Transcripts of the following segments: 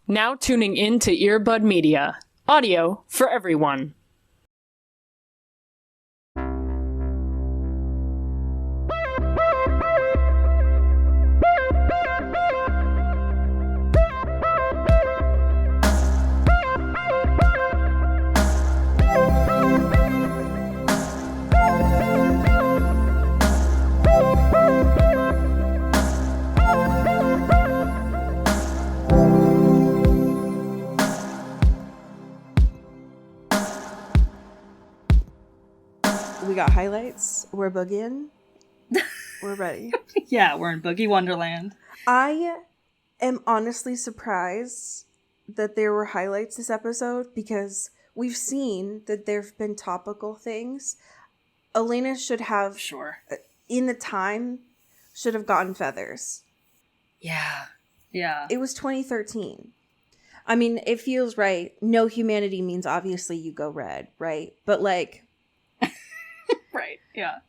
Now tuning in to Earbud Media. Audio for everyone. We got highlights. We're boogieing. We're ready. Yeah, we're in Boogie Wonderland. I am honestly surprised that there were highlights this episode because we've seen that there have been topical things. Elena should have, in the time, should have gotten feathers. Yeah. It was 2013. I mean, it feels right. No humanity means obviously you go red, right? But like... Right, yeah.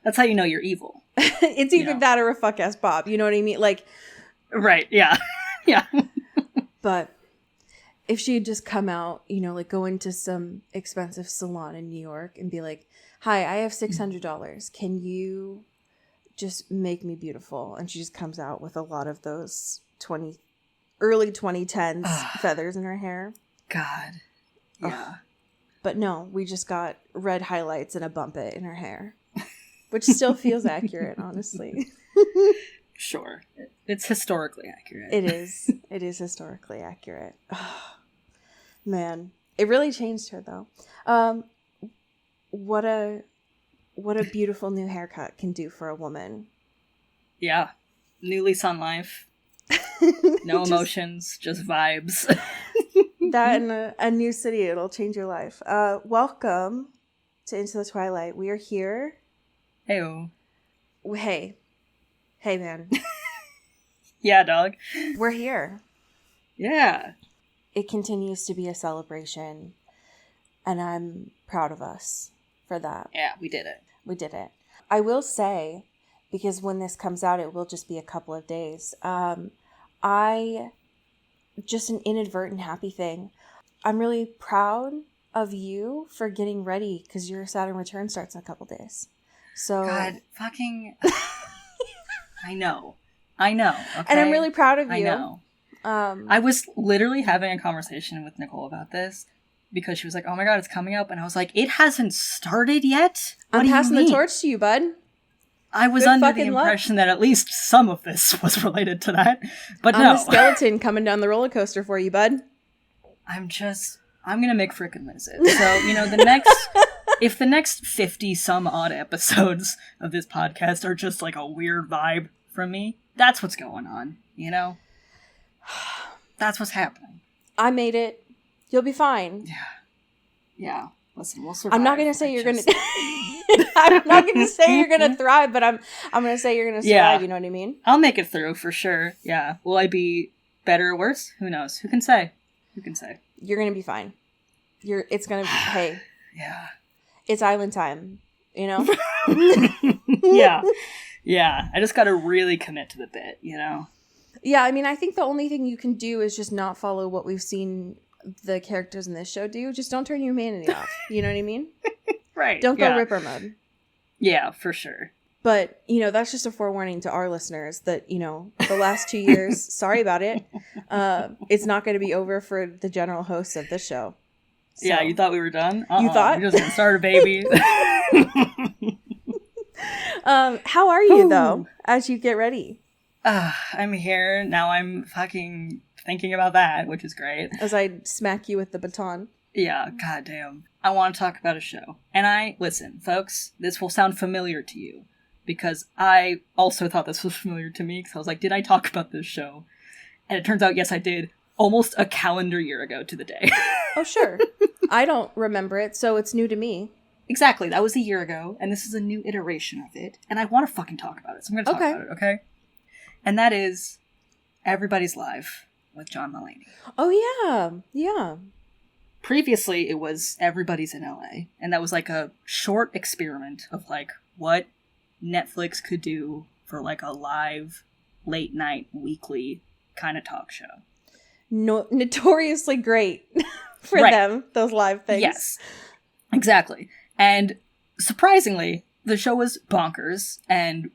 That's how you know you're evil. It's either that or a fuck-ass Bob. You know what I mean? Like... Right, yeah. Yeah. But if she had just come out, you know, like go into some expensive salon in New York and be like, hi, I have $600. Can you just make me beautiful? And she just comes out with a lot of those early 2010s feathers in her hair. God. Yeah. Ugh. But no, we just got red highlights and a bump it in her hair, which still feels accurate, honestly. Sure. It's historically accurate. It is. It is historically accurate. Oh, man, it really changed her, though. What a beautiful new haircut can do for a woman. Yeah. New lease on life. No emotions, just vibes. That in a new city, it'll change your life. Welcome to Into the Twilight. We are here. Hey-o. Hey, man. Yeah, dog. We're here. Yeah. It continues to be a celebration, and I'm proud of us for that. Yeah, we did it. We did it. I will say, because when this comes out, it will just be a couple of days. Just an inadvertent happy thing. I'm really proud of you for getting ready because your Saturn return starts in a couple days. So God, fucking... I know. Okay? And I'm really proud of you. I know. I was literally having a conversation with Nicole about this because she was like, oh my God, it's coming up. And I was like, it hasn't started yet? What I'm passing the torch to you, bud. I was under the impression that at least some of this was related to that. But I'm no. the skeleton coming down the roller coaster for you, bud. I'm going to make frickin' miss it. So, you know, if the next 50 some odd episodes of this podcast are just like a weird vibe from me, that's what's going on, you know? That's what's happening. I made it. You'll be fine. Yeah. Listen, we'll survive. I'm not going to say you're going to... I'm not going to say you're going to thrive, but I'm going to say you're going to survive, you know what I mean? I'll make it through for sure, yeah. Will I be better or worse? Who knows? Who can say? You're going to be fine. It's going to be... Hey. Yeah. It's island time, you know? Yeah. I just got to really commit to the bit, you know? Yeah, I mean, I think the only thing you can do is just not follow what we've seen the characters in this show do. Just don't turn your humanity off. You know what I mean? Right. Don't go Ripper mode. Yeah, for sure. But, you know, that's just a forewarning to our listeners that, you know, the last 2 years, sorry about it, it's not going to be over for the general hosts of this show. So, yeah, you thought we were done? You thought? We're just getting started, baby. How are you, though, as you get ready? I'm here. Now I'm fucking thinking about that, which is great. As I smack you with the baton. Yeah, goddamn. I want to talk about a show. And listen, folks, this will sound familiar to you. Because I also thought this was familiar to me. Because I was like, did I talk about this show? And it turns out, yes, I did. Almost a calendar year ago to the day. Oh, sure. I don't remember it, so it's new to me. Exactly. That was a year ago. And this is a new iteration of it. And I want to fucking talk about it. So I'm going to talk about it, okay? And that is Everybody's Live with John Mulaney. Oh, yeah. Yeah. Previously, it was Everybody's in LA. And that was like a short experiment of like what Netflix could do for like a live, late night, weekly kind of talk show. notoriously great for Right. them, those live things. Yes, exactly. And surprisingly, the show was bonkers and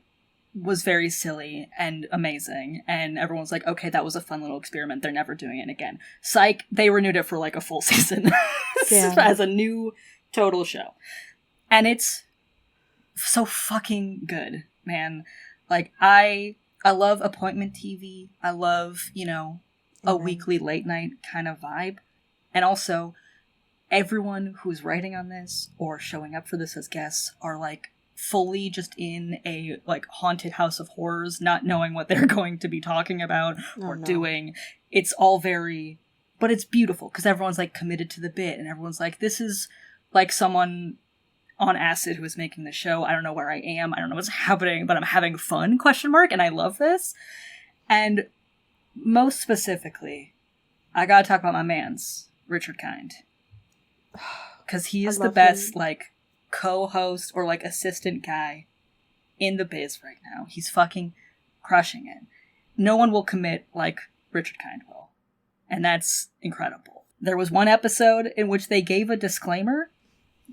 was very silly and amazing. And everyone's like, okay, that was a fun little experiment. They're never doing it again. Psych, they renewed it for like a full season as a new total show. And it's so fucking good, man. Like, I love appointment TV. I love, you know, a weekly late night kind of vibe. And also, everyone who's writing on this or showing up for this as guests are like fully just in a like haunted house of horrors, not knowing what they're going to be talking about or doing. It's all very, but it's beautiful because everyone's like committed to the bit and everyone's like, this is like someone on acid who is making the show. I don't know where I am. I don't know what's happening, but I'm having fun, ? And I love this. And most specifically, I gotta talk about my man's Richard Kind. Because he is the best, like, co-host or, like, assistant guy in the biz right now. He's fucking crushing it. No one will commit like Richard Kind will. And that's incredible. There was one episode in which they gave a disclaimer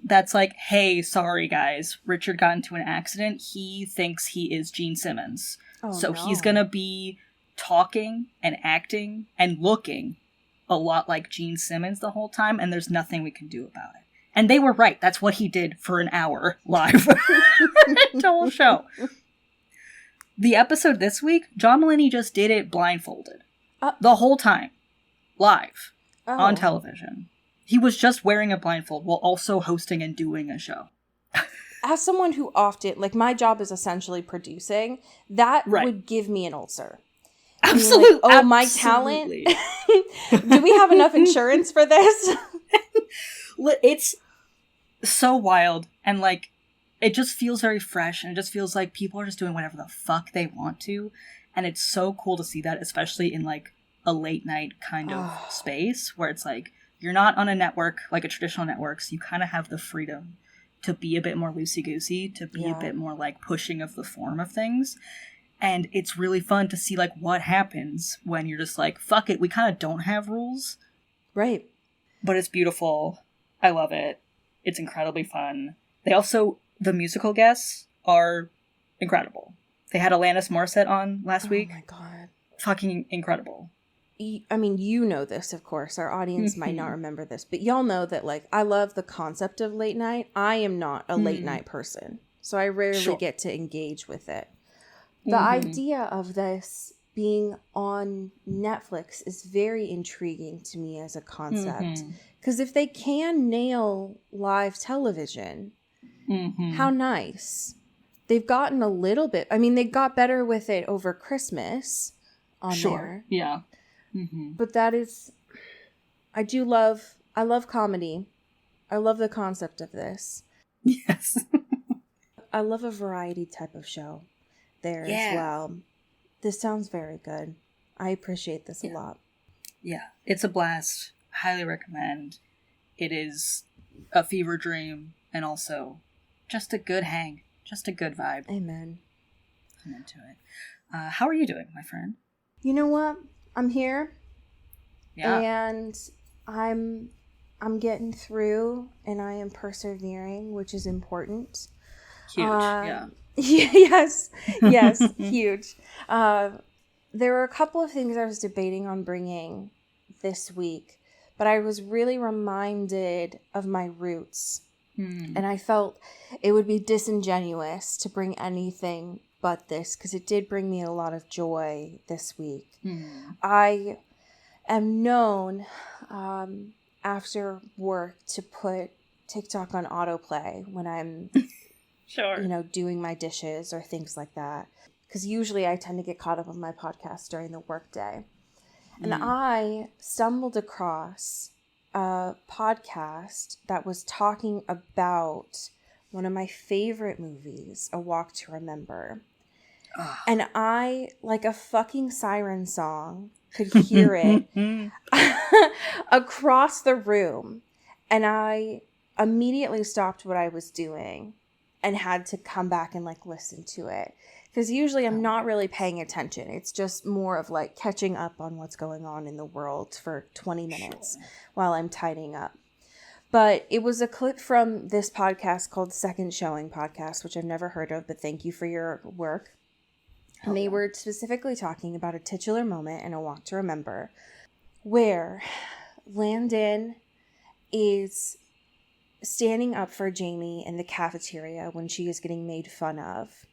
that's like, hey, sorry guys, Richard got into an accident. He thinks he is Gene Simmons. He's gonna be talking and acting and looking a lot like Gene Simmons the whole time, and there's nothing we can do about it. And they were right. That's what he did for an hour live. The whole show. The episode this week, John Mulaney just did it blindfolded. The whole time. Live. On television. He was just wearing a blindfold while also hosting and doing a show. As someone who often, like, my job is essentially producing, that would give me an ulcer. Absolutely. Like, oh, my talent. Do we have enough insurance for this? It's so wild. And, like, it just feels very fresh. And it just feels like people are just doing whatever the fuck they want to. And it's so cool to see that, especially in, like, a late night kind of space where it's like, you're not on a network, like a traditional network, so you kind of have the freedom to be a bit more loosey-goosey, to be a bit more, like, pushing of the form of things. And it's really fun to see, like, what happens when you're just like, fuck it, we kind of don't have rules. Right. But it's beautiful. I love it. It's incredibly fun. They also, the musical guests are incredible. They had Alanis Morissette on last week. Oh my god. Fucking incredible. I mean, you know this, of course. Our audience might not remember this, but y'all know that, like, I love the concept of late night. I am not a late night person, so I rarely get to engage with it. The idea of this being on Netflix is very intriguing to me as a concept. Because if they can nail live television, how nice. They've gotten a little bit, I mean, they got better with it over Christmas on there. Yeah. But that is, I love comedy. I love the concept of this. Yes. I love a variety type of show there as well. This sounds very good. I appreciate this a lot. Yeah, it's a blast. Highly recommend. It is a fever dream and also just a good hang. Just a good vibe. Amen. I'm into it. How are you doing, my friend? You know what? I'm here. Yeah. And I'm getting through and I am persevering, which is important. Huge. Yeah. Yes, huge. There were a couple of things I was debating on bringing this week, but I was really reminded of my roots. And I felt it would be disingenuous to bring anything but this, because it did bring me a lot of joy this week. I am known after work to put TikTok on autoplay when I'm doing my dishes or things like that. Because usually I tend to get caught up on my podcast during the workday. And I stumbled across a podcast that was talking about one of my favorite movies, A Walk to Remember. And I, like a fucking siren song, could hear it across the room. And I immediately stopped what I was doing and had to come back and, like, listen to it. Because usually I'm not really paying attention. It's just more of like catching up on what's going on in the world for 20 minutes while I'm tidying up. But it was a clip from this podcast called Second Showing Podcast, which I've never heard of, but thank you for your work. And they were specifically talking about a titular moment in A Walk to Remember where Landon is standing up for Jamie in the cafeteria when she is getting made fun of.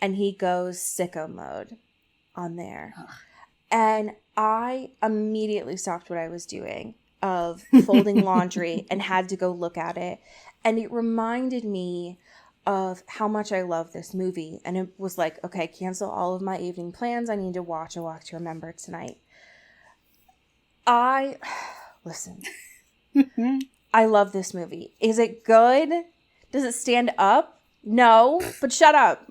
And he goes sicko mode on there. And I immediately stopped what I was doing of folding laundry and had to go look at it. And it reminded me of how much I love this movie. And it was like, okay, cancel all of my evening plans. I need to watch A Walk to Remember tonight. Listen, I love this movie. Is it good? Does it stand up? No, but shut up.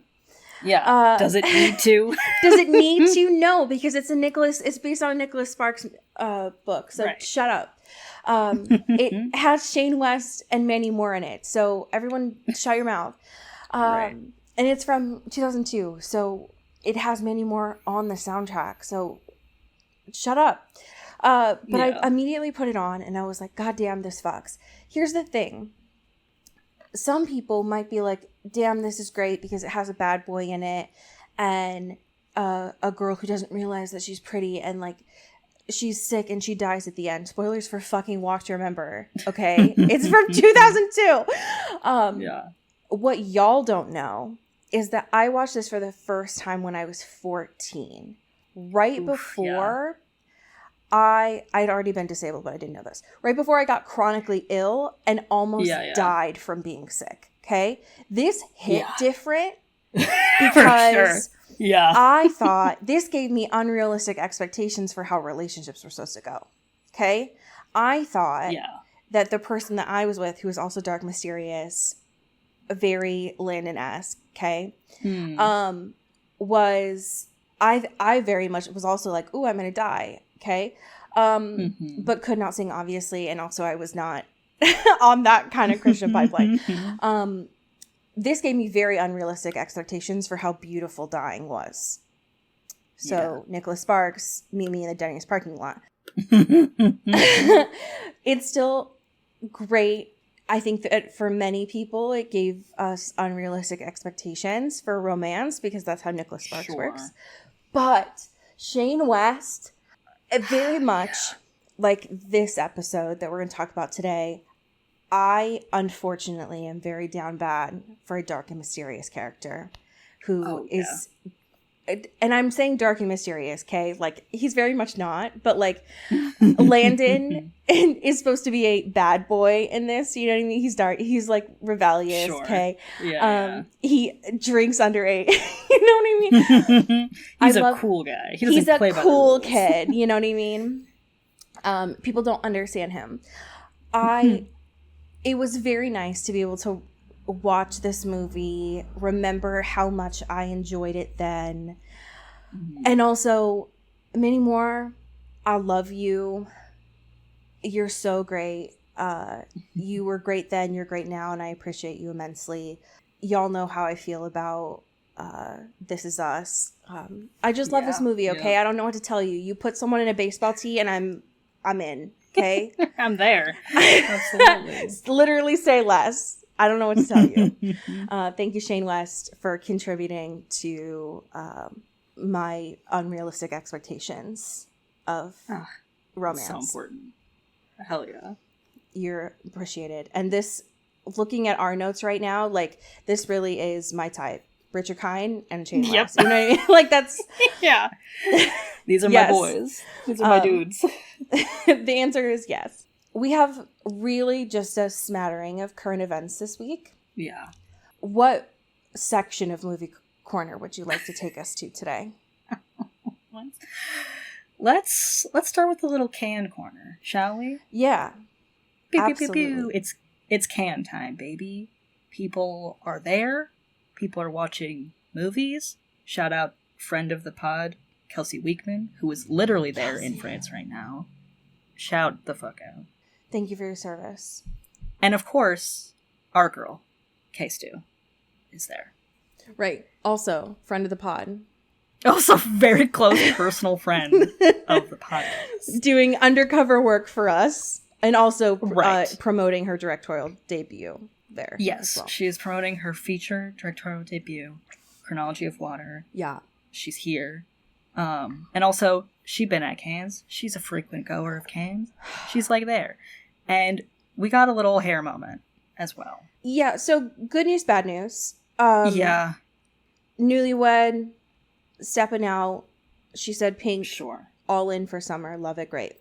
Yeah. Does it need to? Does it need to? No, because it's based on a Nicholas Sparks book. So shut up. It has Shane West and Mandy Moore in it. So everyone shut your mouth. And it's from 2002. So it has Mandy Moore on the soundtrack. So shut up. But I immediately put it on and I was like, God damn, this fucks. Here's the thing. Some people might be like, damn, this is great because it has a bad boy in it and a girl who doesn't realize that she's pretty and like she's sick and she dies at the end. Spoilers for fucking Walk to Remember, okay? It's from 2002. What y'all don't know is that I watched this for the first time when I was 14. Before I'd already been disabled, but I didn't know this. Right before I got chronically ill and almost died from being sick. Okay? This hit different because I thought this gave me unrealistic expectations for how relationships were supposed to go. Okay? I thought that the person that I was with, who was also dark, mysterious, very Landon-esque, okay, was... I very much was also like, ooh, I'm going to die. Okay. But could not sing, obviously. And also I was not on that kind of Christian pipeline. This gave me very unrealistic expectations for how beautiful dying was. So Nicholas Sparks, meet me in the Denny's parking lot. It's still great. I think that for many people, it gave us unrealistic expectations for romance because that's how Nicholas Sparks works. But Shane West, very much like this episode that we're going to talk about today, I unfortunately am very down bad for a dark and mysterious character who is... And I'm saying dark and mysterious, okay? Like, he's very much not. But, like, Landon is supposed to be a bad boy in this. You know what I mean? He's dark. He's, like, rebellious, okay? He drinks underage. You know what I mean? He's a cool guy. He's a cool kid. You know what I mean? People don't understand him. It was very nice to be able to watch this movie, remember how much I enjoyed it then, and also Mandy Moore, I love you. You're so great. You were great then, you're great now, and I appreciate you immensely. Y'all know how I feel about This Is Us. I just love this movie, okay? I don't know what to tell you. You put someone in a baseball tee and I'm in, okay? I'm there. Absolutely. Literally say less. I don't know what to tell you. Thank you, Shane West, for contributing to my unrealistic expectations of romance. So important. Hell yeah. You're appreciated. And this, looking at our notes right now, like, this really is my type. Richard Kind and Shane West. You know what I mean? Like, that's... Yeah. These are my boys. These are my dudes. The answer is yes. We have really just a smattering of current events this week. Yeah. What section of Movie Corner would you like to take us to today? Let's start with a little can corner, shall we? Yeah. Pew, pew, pew, pew. It's can time, baby. People are there. People are watching movies. Shout out friend of the pod, Kelsey Weekman, who is literally there in France right now. Shout the fuck out. Thank you for your service. And of course, our girl, K-Stu, is there. Right. Also, friend of the pod. Also, very close personal friend of the podcast. Doing undercover work for us and also Right. promoting her directorial debut there. Yes, as well. she is promoting her feature directorial debut, Chronology of Water. Yeah. She's here. And also, she's been at Cannes. She's a frequent goer of Cannes. She's like there. And we got a little hair moment as well. Yeah, so good news, bad news. Yeah, Newlywed, stepping out. She said pink, sure. all in for summer. Love it, great.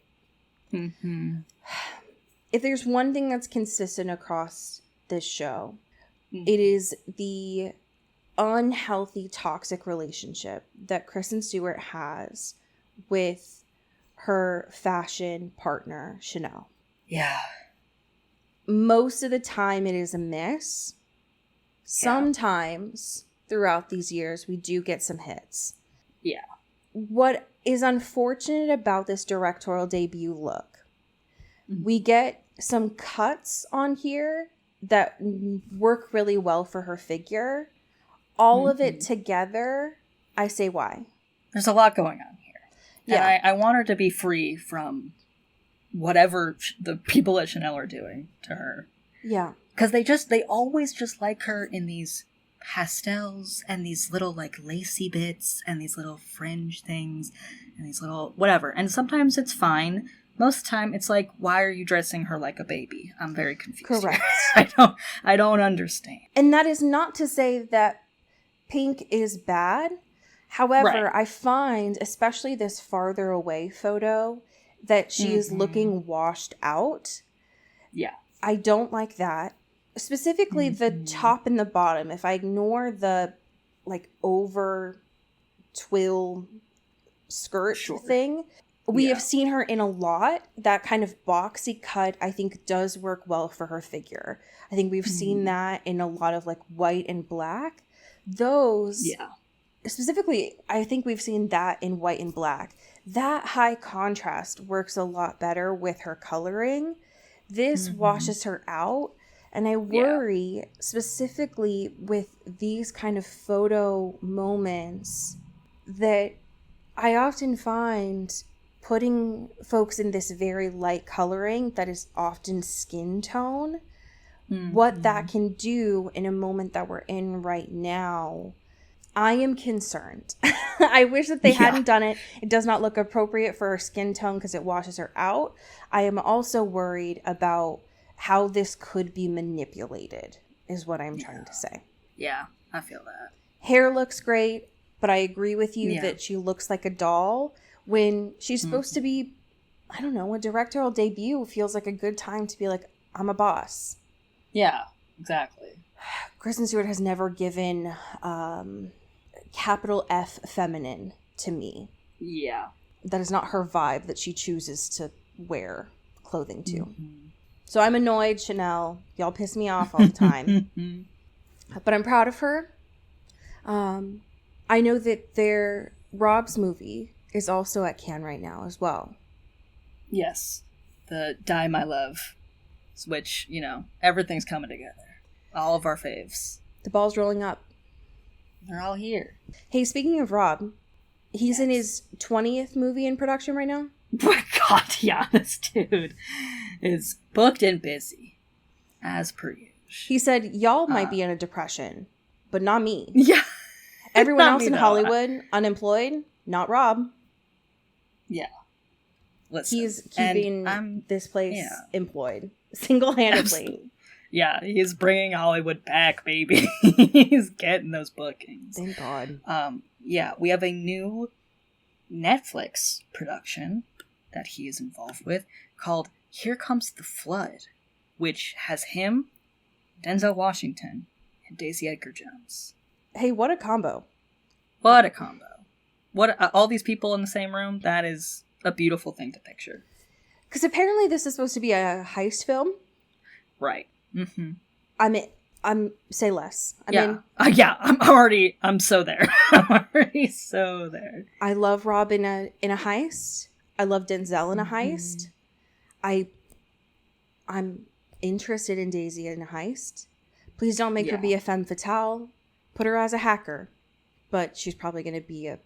Mm-hmm. If there's one thing that's consistent across this show, Mm-hmm. it is the unhealthy, toxic relationship that Kristen Stewart has with her fashion partner, Chanel. Yeah. Most of the time it is a miss. Sometimes throughout these years we do get some hits. Yeah. What is unfortunate about this directorial debut look, we get some cuts on here that work really well for her figure. All of it together, I say why. There's a lot going on here. Yeah. And I want her to be free from whatever the people at Chanel are doing to her. Yeah. Because they always just like her in these pastels and these little like lacy bits and these little fringe things and these little whatever. And sometimes it's fine. Most of the time it's like, why are you dressing her like a baby? I'm very confused. Correct. I don't understand. And that is not to say that pink is bad. However, Right. I find, especially this farther away photo, that she is looking washed out. Yeah. I don't like that. Specifically the top and the bottom. If I ignore the like over twill skirt thing, we have seen her in a lot. That kind of boxy cut, I think, does work well for her figure. I think we've seen that in a lot of like white and black. Those, specifically, I think we've seen that in white and black. That high contrast works a lot better with her coloring. This washes her out. And I worry specifically with these kind of photo moments that I often find putting folks in this very light coloring that is often skin tone, what that can do in a moment that we're in right now. I am concerned. I wish that they hadn't done it. It does not look appropriate for her skin tone because it washes her out. I am also worried about how this could be manipulated, is what I'm trying to say. Yeah, I feel that. Hair looks great, but I agree with you that she looks like a doll when she's supposed to be, I don't know, a directorial debut feels like a good time to be like, I'm a boss. Yeah, exactly. Kristen Stewart has never given capital F feminine to me. Yeah. That is not her vibe that she chooses to wear clothing to. So I'm annoyed, Chanel. Y'all piss me off all the time. But I'm proud of her. I know that their Rob's movie is also at Cannes right now as well. Yes. The Die My Love. Which, you know, everything's coming together. All of our faves. The ball's rolling up. They're all here. Hey, speaking of Rob, he's in his 20th movie in production right now. My God, yeah, this dude is booked and busy, as per usual. He said, y'all might be in a depression, but not me. Yeah. Everyone Not else me, in though. Hollywood, unemployed, not Yeah. Listen, He's keeping I'm- this place yeah. employed single-handedly. Yeah, he's bringing Hollywood back, baby. He's getting those bookings. Thank God. Yeah, we have a new Netflix production that he is involved with called Here Comes the Flood, which has him, Denzel Washington, and Daisy Edgar Jones. Hey, what a combo. What a combo. What all these people in the same room, that is a beautiful thing to picture. Because apparently this is supposed to be a heist film. Right. Mm-hmm. I'm say less. I'm so there. I'm already so there. I love Rob in a heist. I love Denzel in a heist. I'm interested in Daisy in a heist. Please don't make her be a femme fatale. put her as a hacker, but she's probably going to be a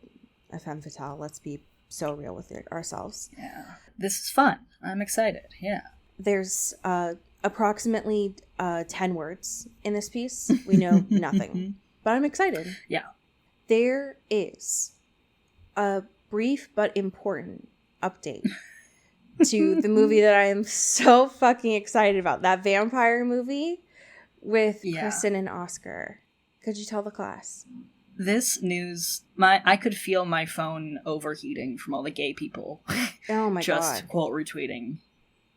femme fatale. Let's be so real with it ourselves. Yeah. This is fun. I'm excited. Yeah. There's approximately 10 words in this piece. We know nothing, but I'm excited. Yeah. There is a brief but important update to the movie that I am so fucking excited about. That vampire movie with Kristen and Oscar. Could you tell the class? This news, I could feel my phone overheating from all the gay people. Oh my just God. quote retweeting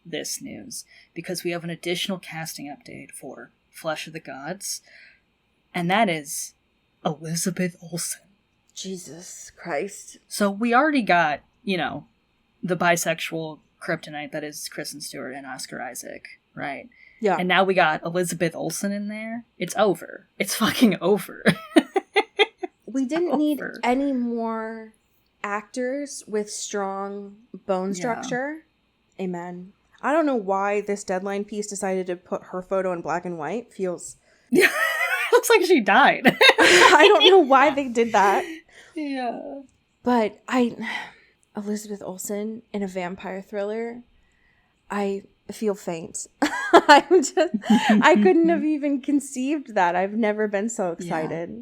this news, because we have an additional casting update for Flesh of the Gods, and that is Elizabeth Olsen. Jesus Christ. So we already got, the bisexual kryptonite that is Kristen Stewart and Oscar Isaac, right? Yeah. And now we got Elizabeth Olsen in there. It's over. It's fucking over. We didn't need any more actors with strong bone structure. Yeah. Amen. I don't know why this deadline piece decided to put her photo in black and white. Feels... Yeah. Looks like she died. I don't know why they did that. Yeah. But Elizabeth Olsen in a vampire thriller, I feel faint. I couldn't have even conceived that. I've never been so excited. Yeah.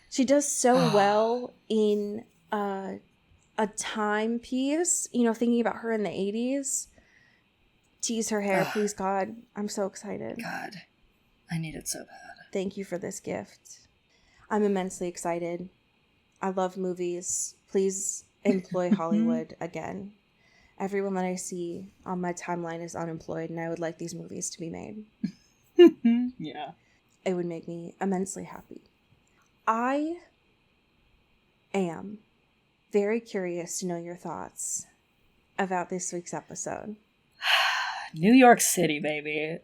She does so well in a time piece, thinking about her in the 80s. Tease her hair, please, God. I'm so excited. God, I need it so bad. Thank you for this gift. I'm immensely excited. I love movies. Please employ Hollywood again. Everyone that I see on my timeline is unemployed, and I would like these movies to be made. Yeah. It would make me immensely happy. I am very curious to know your thoughts about this week's episode. New York City, baby.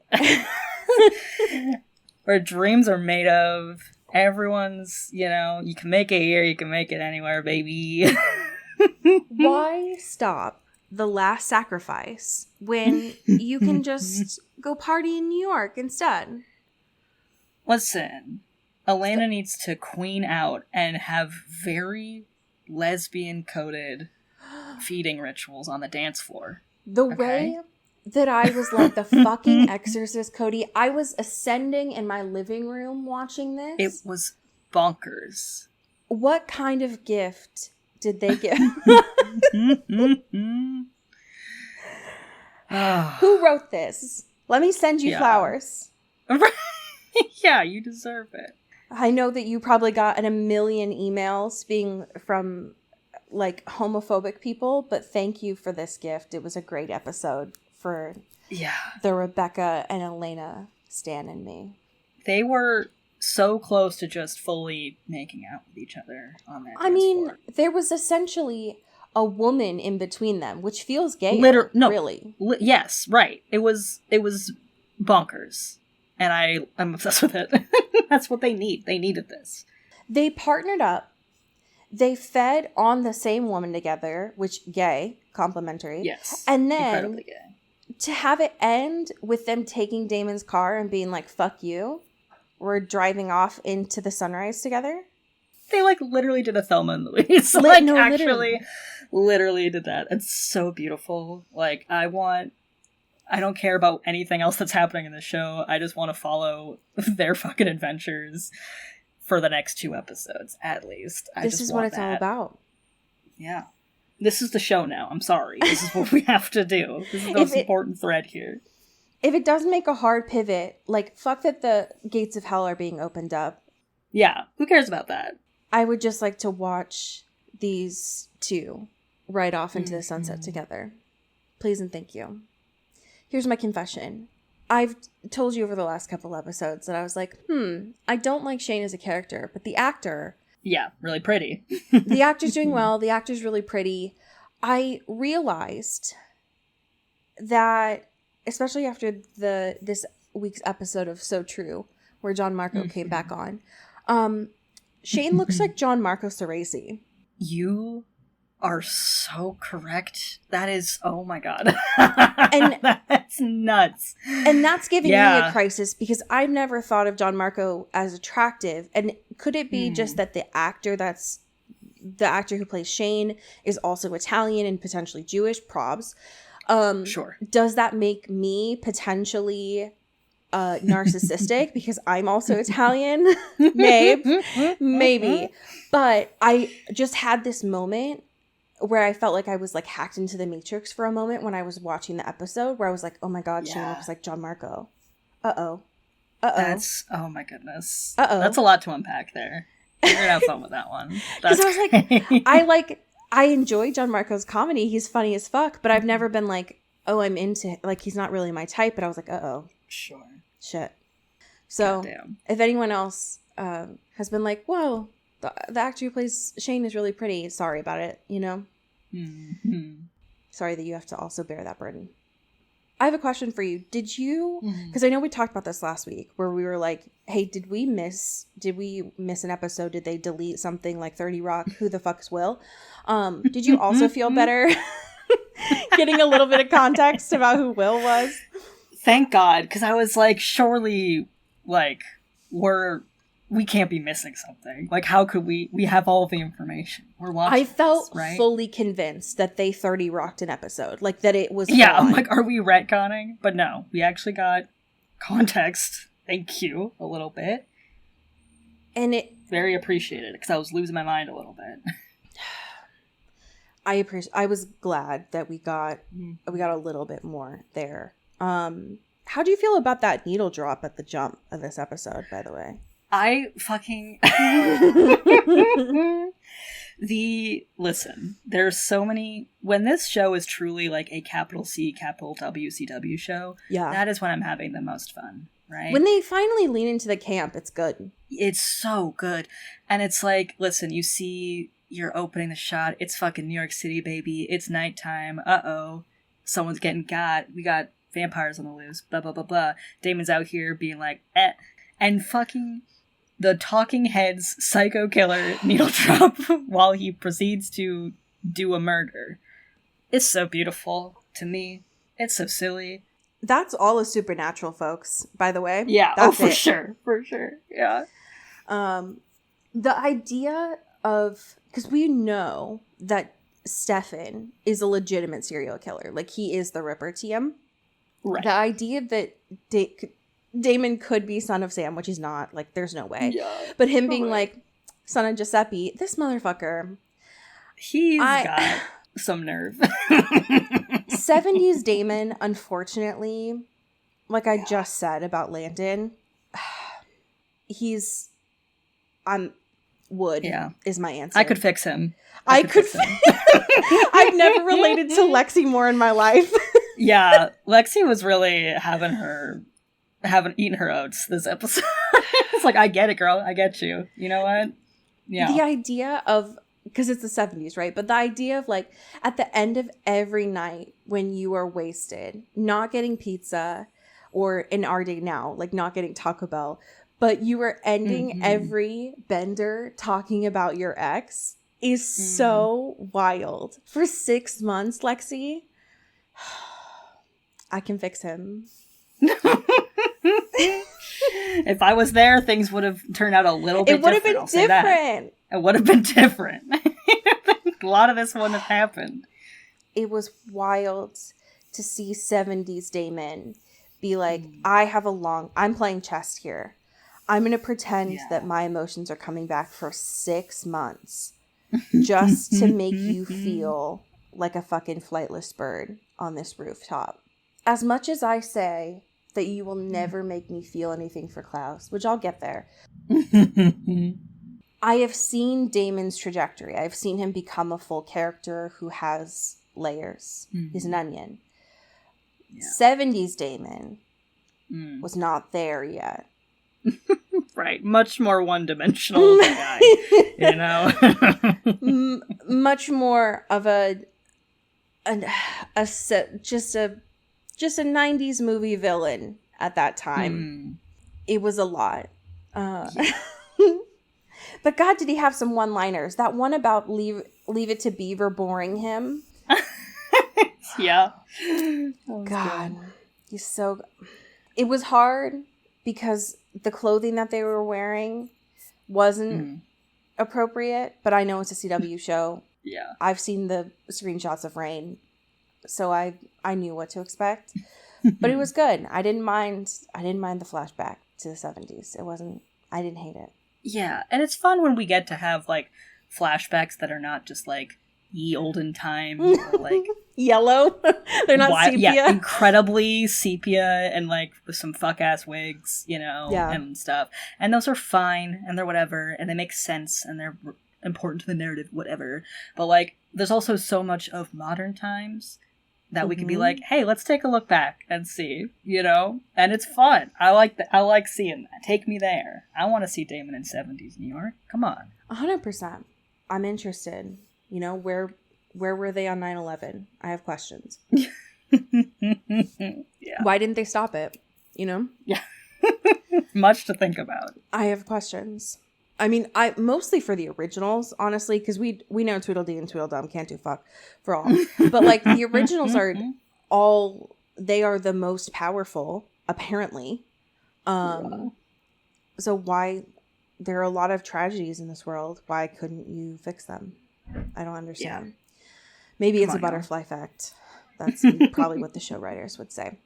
Where dreams are made of. Everyone's, you can make it here, you can make it anywhere, baby. Why stop The Last Sacrifice when you can just go party in New York instead? Listen, Elena needs to queen out and have very lesbian-coded feeding rituals on the dance floor. The way that I was like the fucking exorcist, Cody, I was ascending in my living room watching this. It was bonkers. What kind of gift did they give? Who wrote this? Let me send you flowers. Yeah, you deserve it. I know that you probably got a million emails being from homophobic people, but thank you for this gift. It was a great episode for the Rebecca and Elena Stan and me. They were so close to just fully making out with each other on that. There was essentially a woman in between them, which feels gay. Really. Yes, right. It was bonkers. And I'm obsessed with it. That's what they need. They needed this. They partnered up. They fed on the same woman together, which gay, complimentary. Yes. And then incredibly gay. To have it end with them taking Damon's car and being like, fuck you. We're driving off into the sunrise together. They literally did a Thelma and Louise. Literally did that. It's so beautiful. I don't care about anything else that's happening in the show. I just want to follow their fucking adventures for the next 2 episodes, at least. This is what it's all about. Yeah. This is the show now. I'm sorry. This is what we have to do. This is the most important thread here. If it does make a hard pivot, fuck that the gates of hell are being opened up. Yeah. Who cares about that? I would just like to watch these 2 ride off into the sunset together. Please and thank you. Here's my confession. I've told you over the last couple episodes that I was like, I don't like Shane as a character, but the actor... Yeah, really pretty. The actor's doing well. The actor's really pretty. I realized that, especially after this week's episode of So True, where John Marco came back on, Shane looks like John Marco Ceresi. You are so correct. That is, oh my god. And that's nuts. And that's giving me a crisis because I've never thought of John Marco as attractive. And could it be just that the actor who plays Shane is also Italian and potentially Jewish? Probs. Sure. Does that make me potentially narcissistic because I'm also Italian? Maybe. But I just had this moment where I felt like I was like hacked into the Matrix for a moment when I was watching the episode, where I was like, oh my god, Shane looks like John Marco. Oh my goodness. That's a lot to unpack there. You're gonna have fun with that one. Because I was like, I enjoy John Marco's comedy. He's funny as fuck, but I've never been like, oh, I'm into, like, he's not really my type. But I was like, sure, shit. So if anyone else has been like, whoa, the actor who plays Shane is really pretty, sorry about it, you know? Sorry that you have to also bear that burden. I have a question for you. Did you, because I know we talked about this last week, where we were like, hey, did we miss an episode? Did they delete something like 30 Rock? Who the fuck's Will? Did you also feel better getting a little bit of context about who Will was? Thank God, because I was like, surely, like, we can't be missing something. Like, how could we have all the information? We're watching I felt this, right? fully convinced that they 30 rocked an episode. Like, that it was I'm like, are we retconning? But no, we actually got context. Thank you, a little bit. And it... Very appreciated, because I was losing my mind a little bit. I was glad that we got a little bit more there. How do you feel about that needle drop at the jump of this episode, by the way? I fucking... Listen, there's so many... When this show is truly like a capital C, capital WCW show, that is when I'm having the most fun, right? When they finally lean into the camp, it's good. It's so good. And it's like, listen, you see, you're opening the shot, it's fucking New York City, baby, it's nighttime, someone's getting got, we got vampires on the loose, blah, blah, blah, blah. Damon's out here being like, and fucking... the talking head's psycho killer needle drop while he proceeds to do a murder. It's so beautiful to me. It's so silly. That's all a Supernatural, folks, by the way. Yeah, that's for sure. For sure. Yeah. The idea of, because we know that Stefan is a legitimate serial killer. Like, he is the Ripper TM. Right. The idea that Damon could be son of Sam, which he's not. Like, there's no way. Yeah, but him being like, son of Giuseppe, this motherfucker. He's got some nerve. 70s Damon, unfortunately, like I just said about Landon, he's... wood is my answer. I could fix him. I could fix him. I've never related to Lexi more in my life. Yeah, Lexi was really haven't eaten her oats this episode. It's like, I get it, girl. I get you. You know what? Yeah. The idea of, because it's the 70s, right? But the idea of, like, at the end of every night when you are wasted, not getting pizza, or in our day now, like, not getting Taco Bell, but you are ending every bender talking about your ex is so wild. For 6 months, Lexi, I can fix him. If I was there, things would have turned out a little bit different. It would have been different. It would have been different. A lot of this wouldn't have happened. It was wild to see 70s Damon be like, I'm playing chess here. I'm going to pretend that my emotions are coming back for 6 months just to make you feel like a fucking flightless bird on this rooftop. As much as I say that you will never make me feel anything for Klaus, which I'll get there. I have seen Damon's trajectory. I've seen him become a full character who has layers. He's an onion. Yeah. 70s Damon was not there yet. Right. Much more one-dimensional guy, you know? Much more of just a 90s movie villain at that time. It was a lot. But God, did he have some one-liners. That one about leave it to Beaver boring him. Yeah. God, he's so... It was hard because the clothing that they were wearing wasn't appropriate, but I know it's a CW show. Yeah. I've seen the screenshots of Rain, so I knew what to expect. But it was good. I didn't mind the flashback to the 70s. I didn't hate it. Yeah, and it's fun when we get to have, like, flashbacks that are not just, like, ye olden time, or, like... Yellow? They're not sepia? Yeah, incredibly sepia, and, like, with some fuck-ass wigs, you know, and stuff. And those are fine, and they're whatever, and they make sense, and they're important to the narrative, whatever. But, like, there's also so much of modern times that we can be like, hey, let's take a look back and see, you know? And it's fun. I like seeing that. Take me there. I want to see Damon in 70s New York. Come on. 100%. I'm interested. You know, where were they on 9/11? I have questions. Yeah. Why didn't they stop it? You know? Yeah. Much to think about. I have questions. I mean, I mostly for the originals, honestly, because we know Tweedledee and Tweedledum can't do fuck for all. But, like, the originals are they are the most powerful, apparently. So why, there are a lot of tragedies in this world. Why couldn't you fix them? I don't understand. Yeah. Maybe it's a butterfly effect. That's probably what the show writers would say.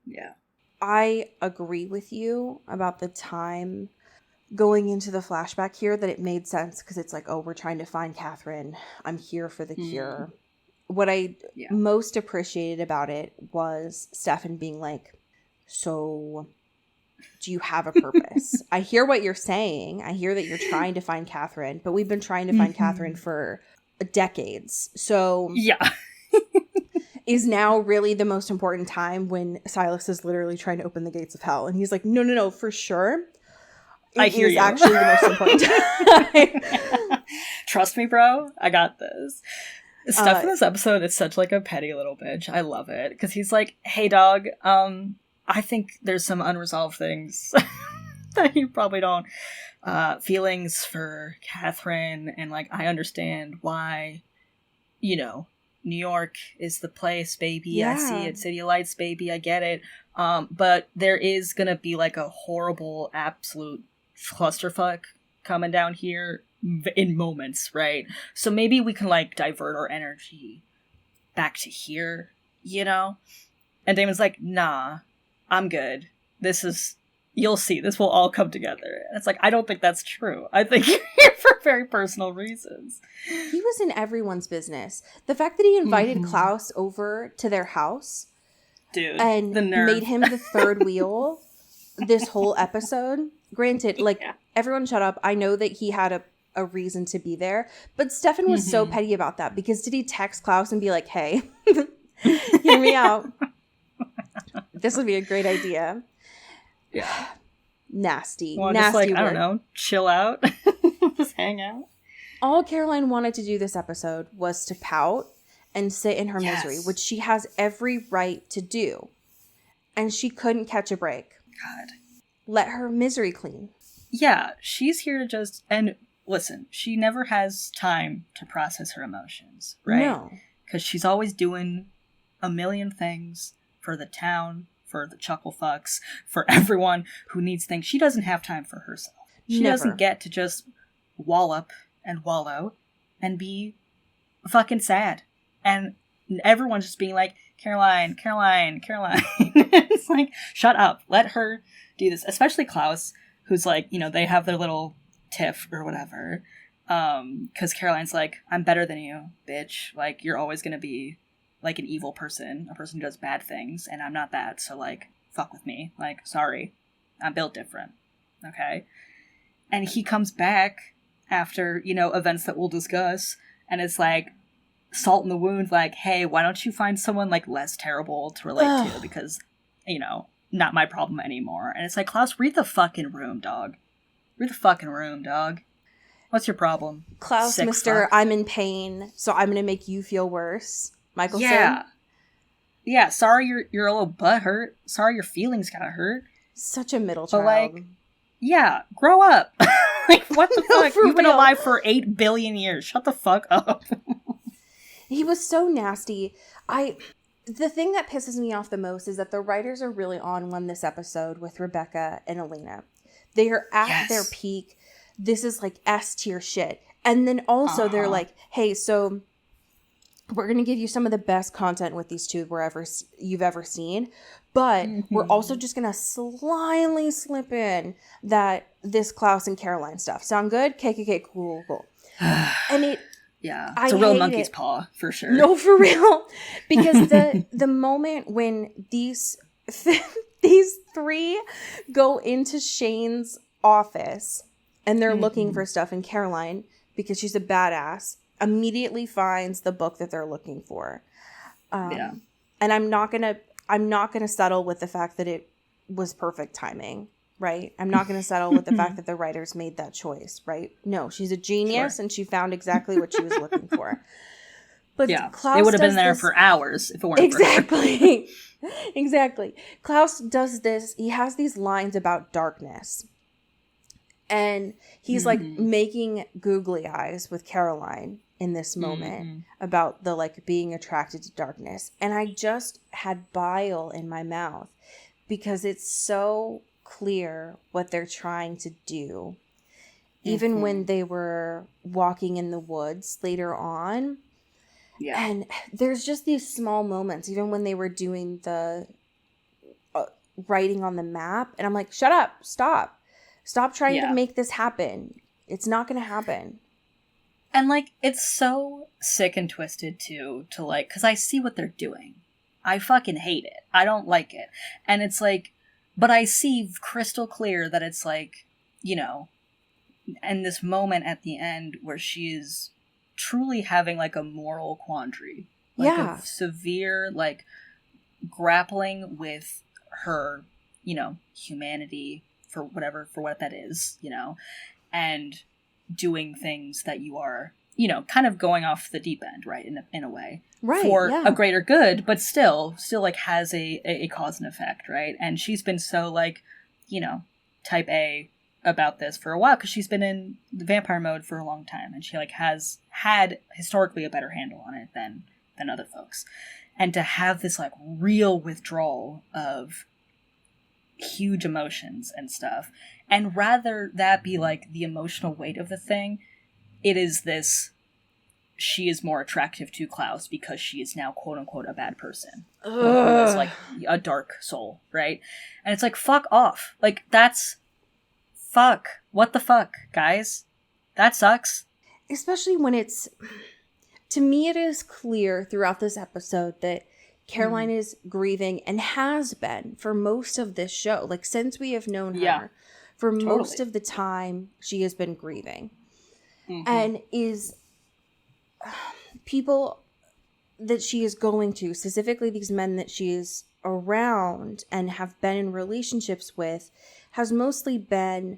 Yeah. I agree with you about the time going into the flashback here, that it made sense because it's like, oh, we're trying to find Catherine. I'm here for the cure. What I most appreciated about it was Stefan being like, so do you have a purpose? I hear what you're saying. I hear that you're trying to find Catherine, but we've been trying to find Catherine for decades. So is now really the most important time when Silas is literally trying to open the gates of hell? And he's like, no, for sure. I hear you. Actually the most important time. Trust me, bro. I got this. Stuff in this episode is such like a petty little bitch. I love it. Because he's like, hey, dog, I think there's some unresolved things that you probably don't. Feelings for Catherine. And like, I understand why, you know, New York is the place, baby. Yeah. I see it. City of Lights, baby. I get it. But there is going to be like a horrible, absolute clusterfuck coming down here in moments, right? So maybe we can like divert our energy back to here, you know? And Damon's like, nah, I'm good. You'll see, this will all come together. And it's like, I don't think that's true. I think you're here for very personal reasons. He was in everyone's business. The fact that he invited Klaus over to their house, dude, and made him the third wheel this whole episode. Granted, like, everyone shut up. I know that he had a reason to be there, but Stefan was so petty about that, because did he text Klaus and be like, hey, hear me out. This would be a great idea. Yeah. Nasty. Well, nasty just like, work. I don't know, chill out. Just hang out. All Caroline wanted to do this episode was to pout and sit in her misery, which she has every right to do. And she couldn't catch a break. God. Let her misery clean. Yeah, she's here to just... And listen, she never has time to process her emotions, right? No. Because she's always doing a million things for the town, for the chuckle fucks, for everyone who needs things. She doesn't have time for herself. She doesn't get to just wallop and wallow and be fucking sad. And everyone's just being like, Caroline. It's like, shut up. Let her do this. Especially Klaus, who's like, you know, they have their little tiff or whatever. Because Caroline's like, I'm better than you, bitch. Like, you're always going to be like an evil person, a person who does bad things, and I'm not that, so like, fuck with me. Like, sorry. I'm built different. Okay? And he comes back after, you know, events that we'll discuss, and it's like, salt in the wound, like, hey, why don't you find someone, like, less terrible to relate to, because, you know, not my problem anymore. And it's like, Klaus, read the fucking room, dog. Read the fucking room, dog. What's your problem? Klaus, Sick Mr. fuck. I'm in pain, so I'm gonna make you feel worse. Michael said. Yeah, sorry you're a little butthurt. Sorry your feelings got hurt. Such a middle child. But, like, yeah, grow up. Like, what the fuck? for You've been real. alive for 8 billion years. Shut the fuck up. He was so nasty. The thing that pisses me off the most is that the writers are really on one this episode with Rebecca and Elena. They are at their peak. This is like S tier shit. And then also they're like, hey, so we're going to give you some of the best content with these two you've ever seen. But we're also just going to slyly slip in that this Klaus and Caroline stuff. Sound good? KKK, cool. And it... Yeah, it's a real monkey's paw, for sure. No, for real. Because the moment when these three go into Shane's office and they're looking for stuff, and Caroline, because she's a badass, immediately finds the book that they're looking for. And I'm not gonna settle with the fact that it was perfect timing. Right? I'm not going to settle with the fact that the writers made that choice, right? No, she's a genius and she found exactly what she was looking for. But Klaus they would have been there for hours if it weren't for her. Exactly. Klaus does this. He has these lines about darkness. And he's like making googly eyes with Caroline in this moment about the like being attracted to darkness. And I just had bile in my mouth because it's so clear what they're trying to do. Even when they were walking in the woods later on. Yeah. And there's just these small moments, even when they were doing the writing on the map. And I'm like, shut up, stop trying to make this happen. It's not going to happen. And like, it's so sick and twisted too, to like, because I see what they're doing. I fucking hate it. I don't like it. And it's like, but I see crystal clear that it's like, you know, and this moment at the end where she is truly having like a moral quandary. Like a severe, like, grappling with her, you know, humanity for what that is, you know, and doing things that you are, you know, kind of going off the deep end, right, in a way. Right, for a greater good, but still like has a cause and effect, right? And she's been so like, you know, type A about this for a while because she's been in the vampire mode for a long time, and she like has had historically a better handle on it than other folks. And to have this like real withdrawal of huge emotions and stuff, and rather that be like the emotional weight of the thing, it is this. She is more attractive to Klaus because she is now quote unquote a bad person. Who is like a dark soul, right? And it's like, fuck off. Like, that's fuck. What the fuck, guys? That sucks. Especially when it's, to me, it is clear throughout this episode that Caroline is grieving and has been for most of this show. Like, since we have known her, for most of the time, she has been grieving. And is people that she is going to, specifically these men that she is around and have been in relationships with, has mostly been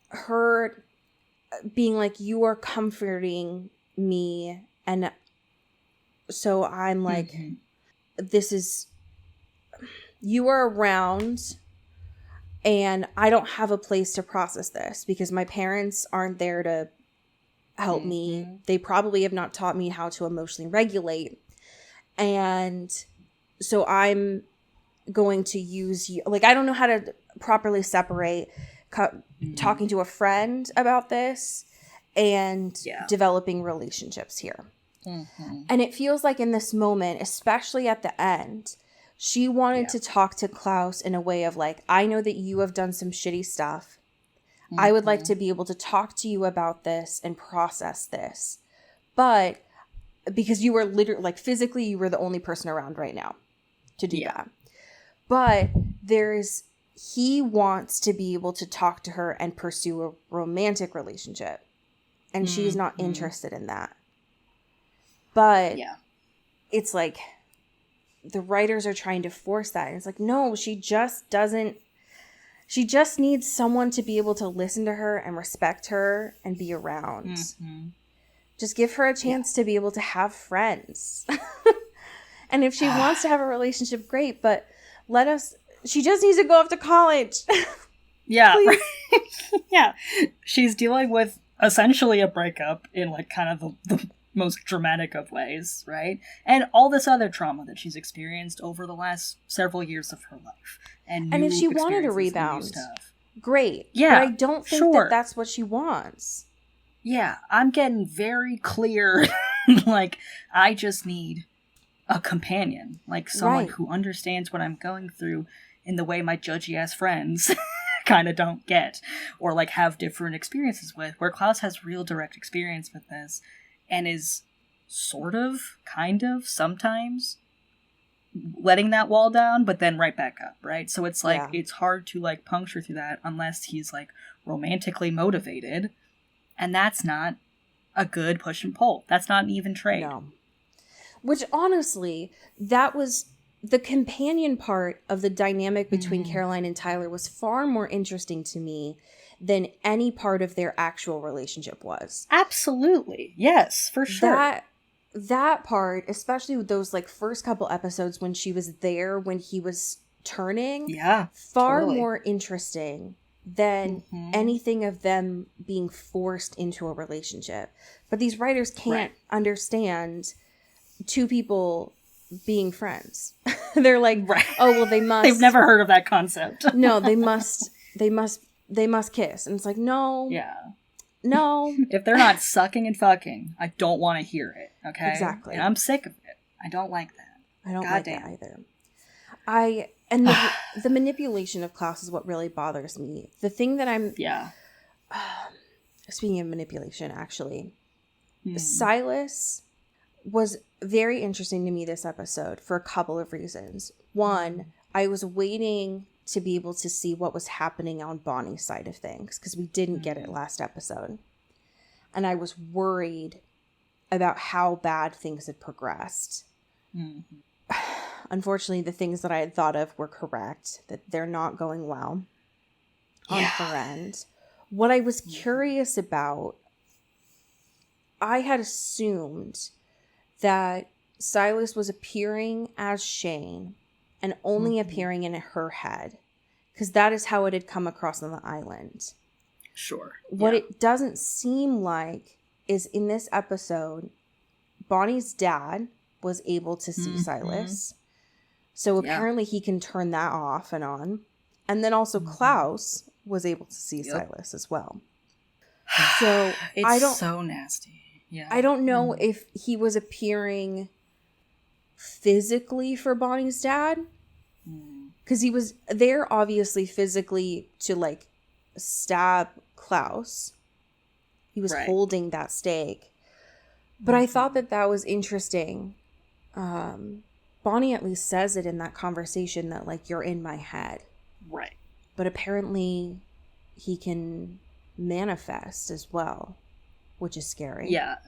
her being like, you are comforting me, and so I'm like, this is, you are around and I don't have a place to process this because my parents aren't there to help me. They probably have not taught me how to emotionally regulate. And so I'm going to use you. Like, I don't know how to properly separate talking to a friend about this and developing relationships here. And it feels like in this moment, especially at the end, she wanted to talk to Klaus in a way of like, I know that you have done some shitty stuff. I would like to be able to talk to you about this and process this. But because you were literally, like, physically, you were the only person around right now to do that. But he wants to be able to talk to her and pursue a romantic relationship. And she's not interested in that. But it's like, the writers are trying to force that. And it's like, no, she just doesn't. She just needs someone to be able to listen to her and respect her and be around. Just give her a chance to be able to have friends. And if she wants to have a relationship, great. But she just needs to go off to college. Yeah. Yeah. She's dealing with essentially a breakup in like kind of the most dramatic of ways, right? And all this other trauma that she's experienced over the last several years of her life. And if she wanted a experiences and new rebound, stuff. great. Yeah. But I don't think that that's what she wants. Yeah, I'm getting very clear. Like, I just need a companion. Like, someone who understands what I'm going through in the way my judgy-ass friends kind of don't get. Or, like, have different experiences with. Where Klaus has real direct experience with this. And is sort of, kind of, sometimes letting that wall down, but then right back up, right? So it's like, it's hard to, like, puncture through that unless he's, like, romantically motivated. And that's not a good push and pull. That's not an even trade. No. Which, honestly, that was the companion part of the dynamic between Caroline and Tyler was far more interesting to me than any part of their actual relationship was. Absolutely. Yes, for sure. That part, especially with those like first couple episodes when she was there, when he was turning, far more interesting than anything of them being forced into a relationship. But these writers can't understand two people being friends. They're like, oh, well, they must. They've never heard of that concept. No, they must kiss. And it's like, no. Yeah. No. If they're not sucking and fucking, I don't want to hear it. Okay? Exactly. And I'm sick of it. I don't like that. I don't like that either. And the manipulation of Klaus is what really bothers me. The thing that I'm... Yeah. Speaking of manipulation, actually, Silas was very interesting to me this episode for a couple of reasons. One, I was waiting to be able to see what was happening on Bonnie's side of things, because we didn't get it last episode. And I was worried about how bad things had progressed. Unfortunately, the things that I had thought of were correct, that they're not going well on her end. What I was curious about, I had assumed that Silas was appearing as Shane and only appearing in her head, because that is how it had come across on the island. Sure. What it doesn't seem like is in this episode, Bonnie's dad was able to see Silas. So apparently he can turn that off and on. And then also Klaus was able to see Silas as well. So it's so nasty. Yeah. I don't know if he was appearing physically for Bonnie's dad. Because he was there obviously physically to like stab Klaus. He was holding that stake. But I thought that was interesting. Bonnie at least says it in that conversation that like, you're in my head. Right. But apparently he can manifest as well, which is scary. Yeah.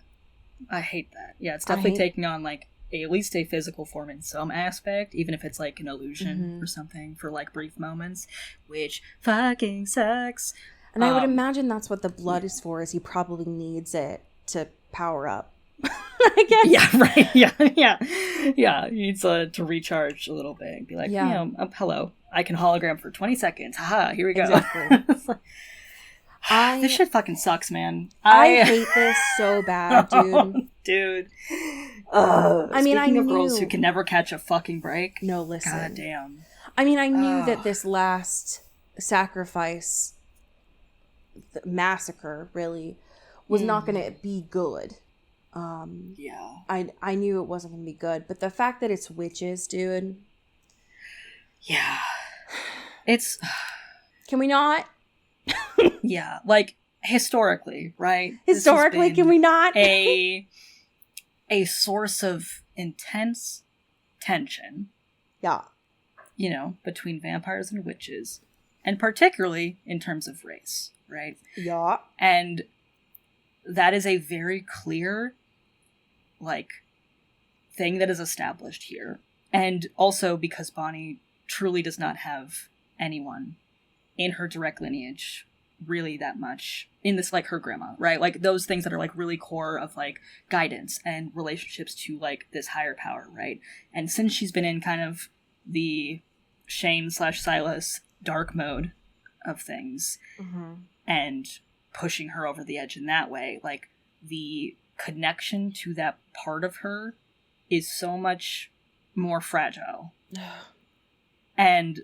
I hate that. Yeah, it's definitely taking on like at least a physical form in some aspect, even if it's like an illusion or something for like brief moments, which fucking sucks. And I would imagine that's what the blood is for, is he probably needs it to power up. I guess. Yeah, right. Yeah. He needs to recharge a little bit and be like, hello, I can hologram for 20 seconds. Haha, here we go. Exactly. This shit fucking sucks, man. I hate this so bad, dude. Dude. I mean, speaking of girls who can never catch a fucking break. No, listen. God damn. I mean, I knew that this last sacrifice, the massacre, really, was not going to be good. I knew it wasn't going to be good. But the fact that it's witches, dude. Yeah. It's... Can we not? Yeah, like, historically, right? Historically, can we not? a source of intense tension. Yeah. You know, between vampires and witches. And particularly in terms of race, right? Yeah. And that is a very clear, like, thing that is established here. And also because Bonnie truly does not have anyone in her direct lineage really that much in this, like, her grandma, right? Like, those things that are, like, really core of, like, guidance and relationships to, like, this higher power, right? And since she's been in kind of the Shane/Silas dark mode of things Mm-hmm. and pushing her over the edge in that way. Like, the connection to that part of her is so much more fragile. And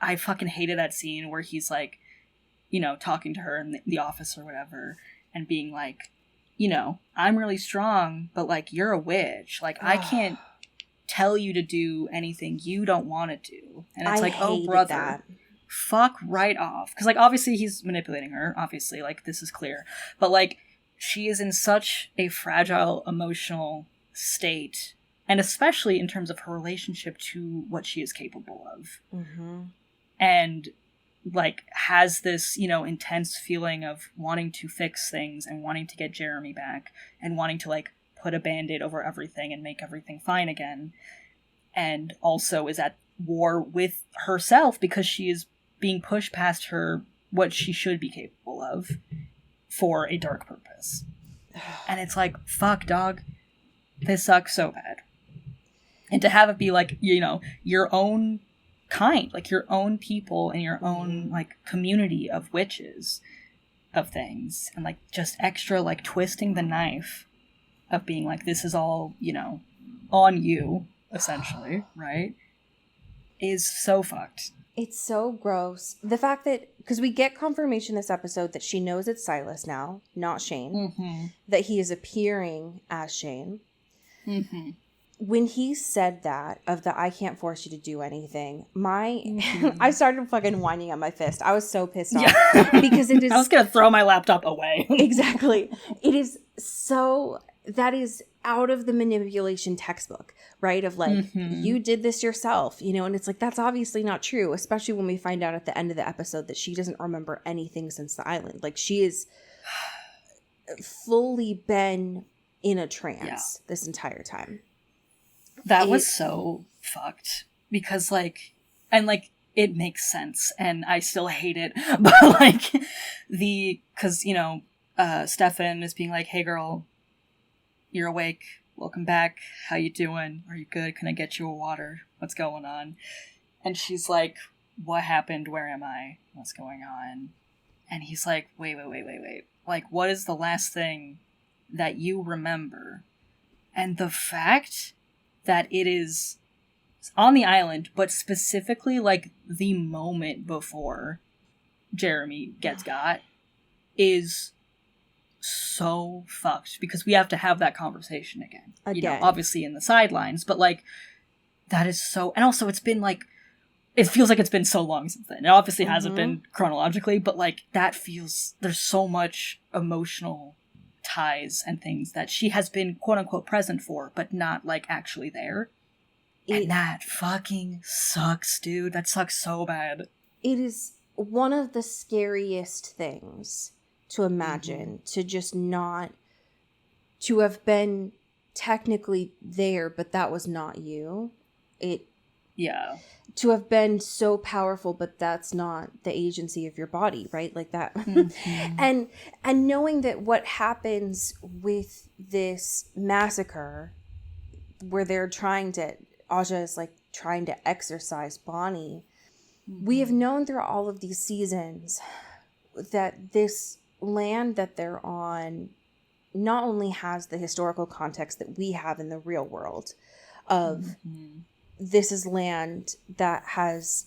I fucking hated that scene where he's like, you know, talking to her in the office or whatever, and being like, you know, I'm really strong, but like, you're a witch. Like, I can't tell you to do anything you don't want to do. And it's like, oh, brother, fuck right off. Because, like, obviously he's manipulating her. Obviously, like, this is clear. But, like, she is in such a fragile emotional state, and especially in terms of her relationship to what she is capable of. Mm-hmm. And, like, has this, you know, intense feeling of wanting to fix things and wanting to get Jeremy back and wanting to, like, put a band-aid over everything and make everything fine again. And also is at war with herself because she is being pushed past her, what she should be capable of, for a dark purpose. And it's like, fuck, dog. This sucks so bad. And to have it be, like, you know, your own kind, like, your own people and your own, like, community of witches of things, and, like, just extra, like, twisting the knife of being like, this is all, you know, on you, essentially, right? Is so fucked. It's so gross. The fact that, because we get confirmation this episode that she knows it's Silas now, not Shane, Mm-hmm. that he is appearing as Shane. Mm-hmm. When he said that, of the I can't force you to do anything, I started fucking whining at my fist. I was so pissed off. Yeah. Because it is... I was gonna throw my laptop away. Exactly. It is so... That is out of the manipulation textbook, right? Of like, you did this yourself, you know? And it's like, that's obviously not true, especially when we find out at the end of the episode that she doesn't remember anything since the island. Like, she is fully been in a trance this entire time. That was so fucked. Because, like, and, like, it makes sense, and I still hate it. But, like, because, you know, Stefan is being like, hey, girl, you're awake. Welcome back. How you doing? Are you good? Can I get you a water? What's going on? And she's like, what happened? Where am I? What's going on? And he's like, wait. Like, what is the last thing that you remember? And the fact that it is on the island, but specifically, like, the moment before Jeremy gets got, is so fucked, because we have to have that conversation again. You know, obviously in the sidelines, but, like, that is so... And also, it's been, like... It feels like it's been so long since then. It obviously hasn't been chronologically, but, like, that feels... There's so much emotional ties and things that she has been, quote-unquote, present for, but not, like, actually there. And that fucking sucks, dude. That sucks so bad. It is one of the scariest things to imagine, to just not... To have been technically there, but that was not you. Yeah. To have been so powerful, but that's not the agency of your body, right? Like that. And knowing that what happens with this massacre, where they're trying to... Aja is, like, trying to exorcise Bonnie. We have known through all of these seasons that this land that they're on not only has the historical context that we have in the real world of this is land that has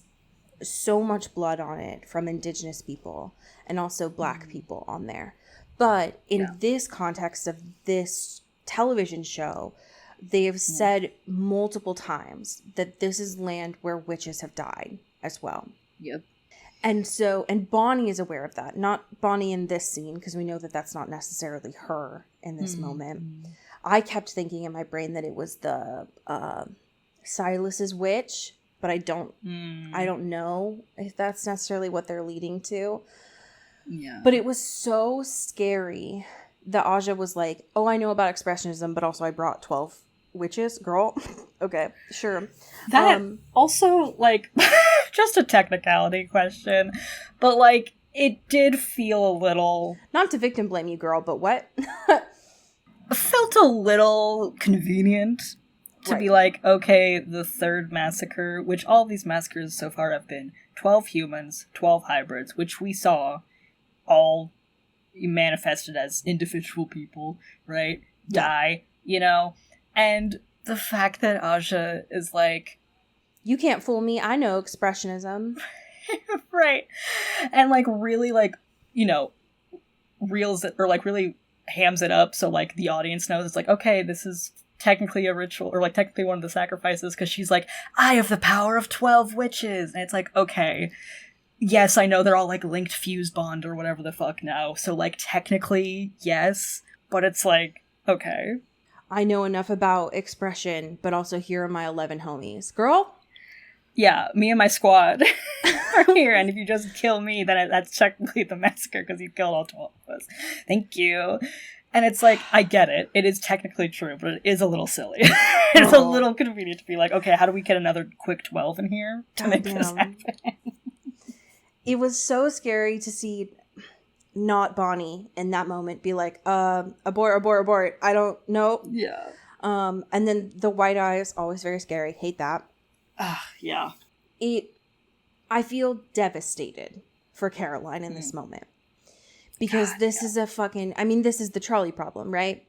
so much blood on it from indigenous people and also black people on there. But in this context of this television show, they have said multiple times that this is land where witches have died as well. Yep. And so, and Bonnie is aware of that. Not Bonnie in this scene, because we know that that's not necessarily her in this moment. I kept thinking in my brain that it was the Silas's witch, but I don't know if that's necessarily what they're leading to. Yeah. But it was so scary that Aja was like, oh, I know about expressionism, but also I brought 12 witches. Girl, okay, sure. That also, like, just a technicality question, but, like, it did feel a little... Not to victim blame you, girl, but what? Felt a little convenient to be like, okay, the third massacre, which all these massacres so far have been 12 humans, 12 hybrids, which we saw all manifested as individual people, right? Yeah. Die, you know? And the fact that Aja is like... You can't fool me, I know expressionism. Right. And, like, really, like, you know, reels it, or, like, really hams it up so, like, the audience knows it's like, okay, this is technically a ritual, or, like, technically one of the sacrifices, because she's like, I have the power of 12 witches! And it's like, okay... Yes, I know they're all, like, linked fuse bond or whatever the fuck now, so, like, technically, yes, but it's like, okay. I know enough about expression, but also here are my 11 homies. Girl? Yeah, me and my squad are here, and if you just kill me, then that's technically the massacre, because you killed all 12 of us. Thank you. And it's like, I get it. It is technically true, but it is a little silly. It's a little convenient to be like, okay, how do we get another quick 12 in here to make this happen? It was so scary to see not Bonnie in that moment be like, abort, I don't know. Yeah. And then the white eyes, always very scary. Hate that. Yeah. I feel devastated for Caroline in this moment. Because this is a fucking, I mean, this is the Charlie problem, right?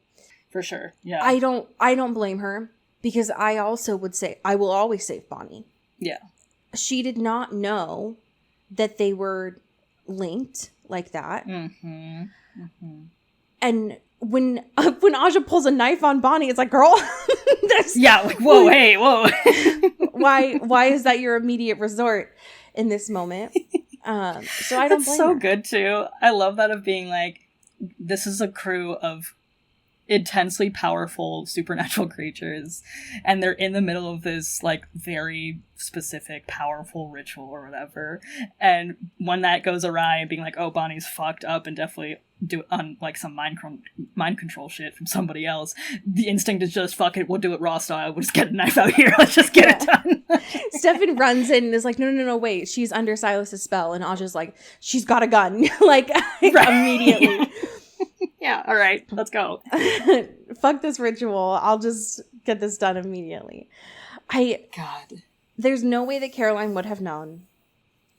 For sure. Yeah. I don't blame her, because I also would say, I will always save Bonnie. Yeah. She did not know that they were linked like that. Mm-hmm. Mm-hmm. And when Aja pulls a knife on Bonnie, it's like, girl, yeah, like, whoa, hey, whoa. why is that your immediate resort in this moment? So I don't blame so her. Good too. I love that, of being like, this is a crew of intensely powerful supernatural creatures, and they're in the middle of this, like, very specific powerful ritual or whatever, and when that goes awry and being like, oh, Bonnie's fucked up and definitely do on, like, some mind control shit from somebody else, the instinct is just, fuck it, we'll do it raw style, we'll just get a knife out here, let's just get it done. Stefan runs in and is like, no, wait, she's under Silas's spell, and Aja's like, she's got a gun. Like, immediately. Yeah, all right, let's go. Fuck this ritual. I'll just get this done immediately. God. There's no way that Caroline would have known.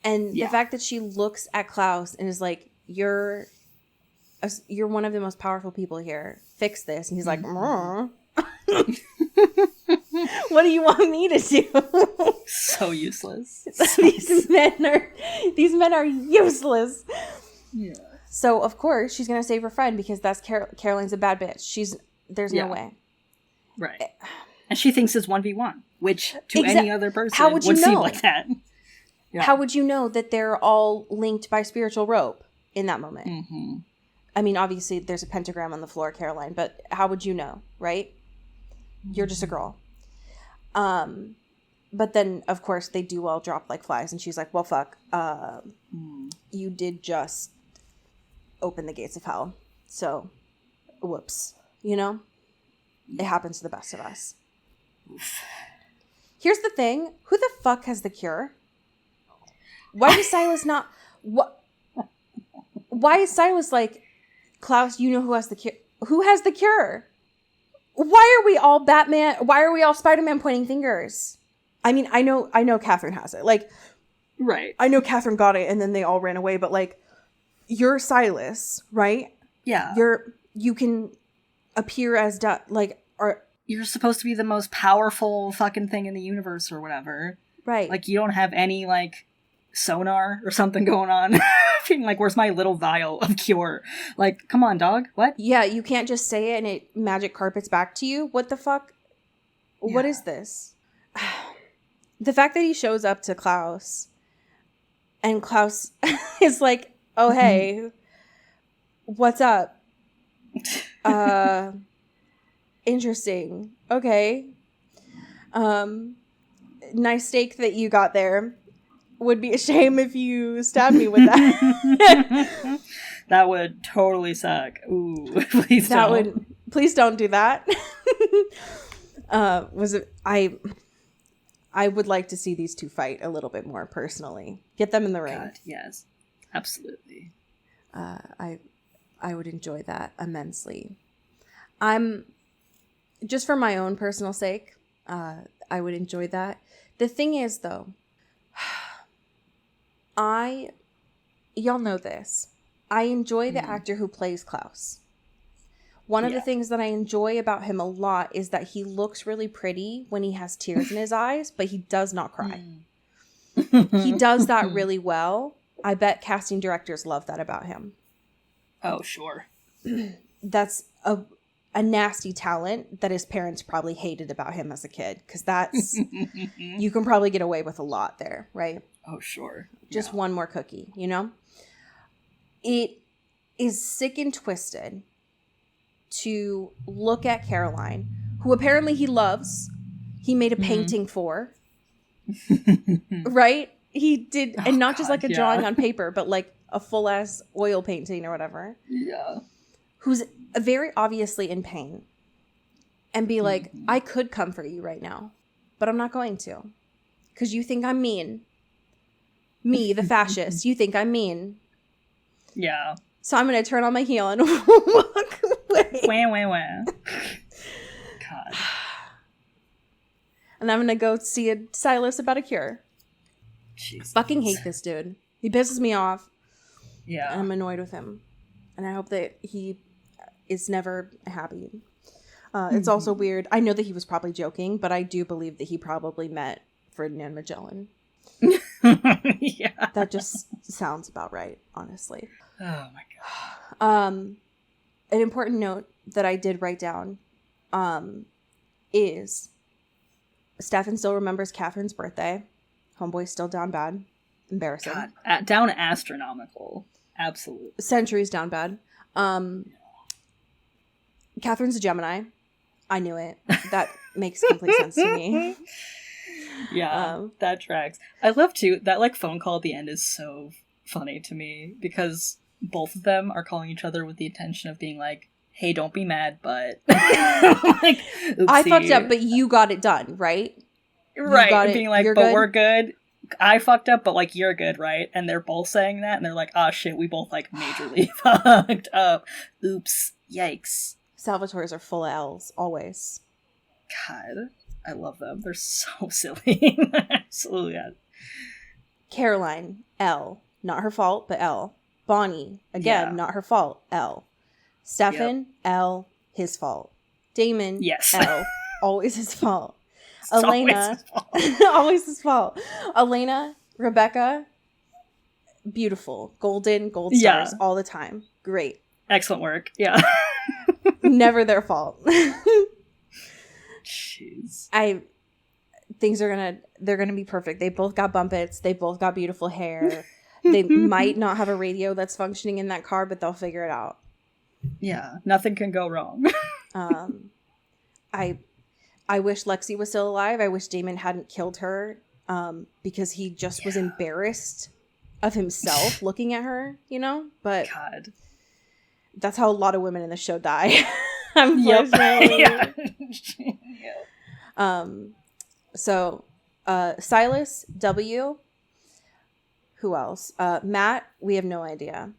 And the fact that she looks at Klaus and is like, you're one of the most powerful people here. Fix this. And he's like, what do you want me to do? So useless. These men are useless. Yeah. So, of course, she's going to save her friend, because that's Caroline's a bad bitch. There's no way. Right. And she thinks it's 1v1, which to any other person would seem like that. Yeah. How would you know that they're all linked by spiritual rope in that moment? Mm-hmm. I mean, obviously, there's a pentagram on the floor, Caroline, but how would you know, right? You're just a girl. But then, of course, they do all drop like flies, and she's like, well, fuck. You did just open the gates of hell. So, whoops. You know? It happens to the best of us. Here's the thing. Who the fuck has the cure? Why does Silas not... Why is Silas like, Klaus, you know who has the cure? Who has the cure? Why are we all Batman? Why are we all Spider-Man pointing fingers? I mean, I know Catherine has it. Like, right. I know Catherine got it and then they all ran away, but like, you're Silas, right? Yeah. You can appear as you're supposed to be the most powerful fucking thing in the universe or whatever. Right. Like, you don't have any, like, sonar or something going on. Being like, where's my little vial of cure? Like, come on, dog. What? Yeah, you can't just say it and it magic carpets back to you. What the fuck? Yeah. What is this? The fact that he shows up to Klaus and Klaus is like, oh, hey, what's up? Interesting. Okay. Nice steak that you got there. Would be a shame if you stabbed me with that. That would totally suck. Ooh, please don't. Please don't do that. I would like to see these two fight a little bit more personally. Get them in the ring. God, yes. Absolutely. I would enjoy that immensely. I'm just for my own personal sake, I would enjoy that. The thing is, though, y'all know this. I enjoy the actor who plays Klaus. One of the things that I enjoy about him a lot is that he looks really pretty when he has tears in his eyes, but he does not cry. He does that really well. I bet casting directors love that about him. Oh, sure. That's a nasty talent that his parents probably hated about him as a kid, because that's you can probably get away with a lot there, right? Oh, sure. Just one more cookie, you know? It is sick and twisted to look at Caroline, who apparently he loves. He made a painting for, right? He did, and not just like a drawing on paper, but like a full ass oil painting or whatever. Yeah. Who's very obviously in pain, and be like, I could comfort you right now, but I'm not going to, because you think I'm mean. Me, the fascist, you think I'm mean. Yeah. So I'm going to turn on my heel and walk away. Wah. God. And I'm going to go see a stylist about a cure. Jesus. Fucking hate this dude. He pisses me off. Yeah. And I'm annoyed with him. And I hope that he is never happy. It's also weird. I know that he was probably joking, but I do believe that he probably met Ferdinand Magellan. Yeah. That just sounds about right, honestly. Oh my god. An important note that I did write down is Stefan still remembers Catherine's birthday. Homeboy's still down bad. Embarrassing. God. Down astronomical. Absolutely. Centuries down bad. Catherine's a Gemini. I knew it. That makes complete sense to me. Yeah, that tracks. I love too that like phone call at the end is so funny to me, because both of them are calling each other with the intention of being like, hey, don't be mad, but like, I fucked up, but you got it done, right? Right, being like, but good? we're good. I fucked up, but like, you're good, right? And they're both saying that, and they're like, ah, shit, we both like majorly fucked up. Oops, yikes. Salvatores are full of L's, always. God, I love them. They're so silly. Absolutely. Caroline, L. Not her fault, but L. Bonnie, again, not her fault, L. Stefan, L. His fault. Damon, yes. L. Always his fault. It's Elena, always his fault. Elena, Rebecca, beautiful. Gold stars all the time. Great. Excellent work. Yeah. Never their fault. Jeez. They're gonna be perfect. They both got bumpets. They both got beautiful hair. They might not have a radio that's functioning in that car, but they'll figure it out. Yeah, nothing can go wrong. I wish Lexi was still alive. I wish Damon hadn't killed her, because he just was embarrassed of himself looking at her, you know? But God. That's how a lot of women in the show die. Unfortunately. Yeah. So Silas, W. Who else? Matt, we have no idea.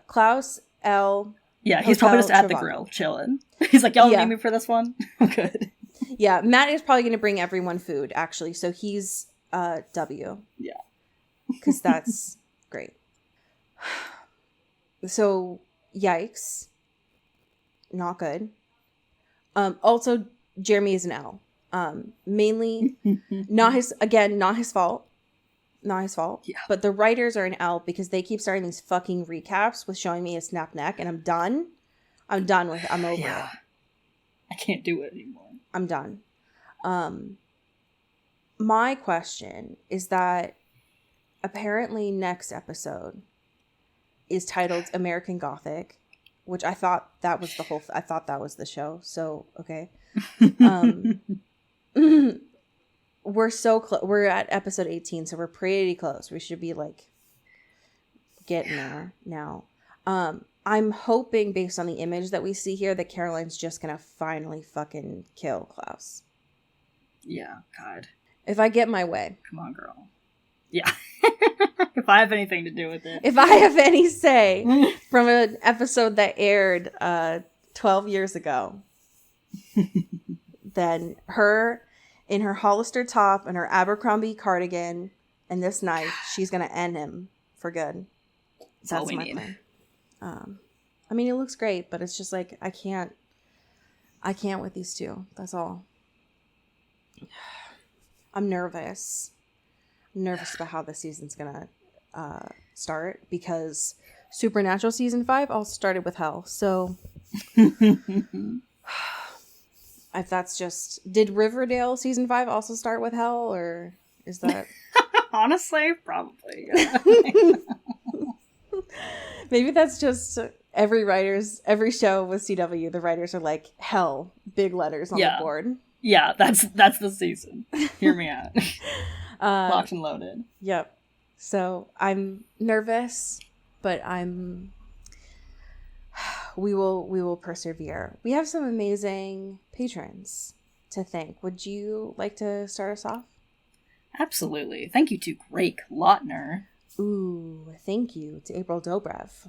Klaus, L. Yeah, he's probably just at the grill, chilling. He's like, y'all need me for this one? Good. Yeah, Matt is probably going to bring everyone food, actually. So he's W. Yeah. Because that's great. So, yikes. Not good. Also, Jeremy is an L. Mainly, not his fault. Not his fault. Yeah. But the writers are an L because they keep starting these fucking recaps with showing me a snap neck, and I'm done. I'm done with it. I'm over it. I can't do it anymore. I'm done. My question is that apparently next episode is titled American Gothic, which I thought that was I thought that was the show. So, okay. We're so close. We're at episode 18, so we're pretty close. We should be like getting there now. I'm hoping, based on the image that we see here, that Caroline's just gonna finally fucking kill Klaus. Yeah, God. If I get my way. Come on, girl. Yeah. If I have anything to do with it. If I have any say from an episode that aired 12 years ago, then her in her Hollister top and her Abercrombie cardigan and this knife, she's going to end him for good. That's all we need. Plan. I mean, it looks great, but it's just like, I can't with these two. That's all. I'm nervous. I'm nervous about how this season's going to start because Supernatural season 5 also started with hell. So if that's just, did Riverdale season 5 also start with hell, or is that honestly probably? Yeah. Maybe that's just every show with CW, the writers are like, hell, big letters on the board. Yeah, that's the season. Hear me out. Locked and loaded. Yep. So I'm nervous, but we will persevere. We have some amazing patrons to thank. Would you like to start us off? Absolutely. Thank you to Greg Lautner. Ooh, thank you to April Dobrev.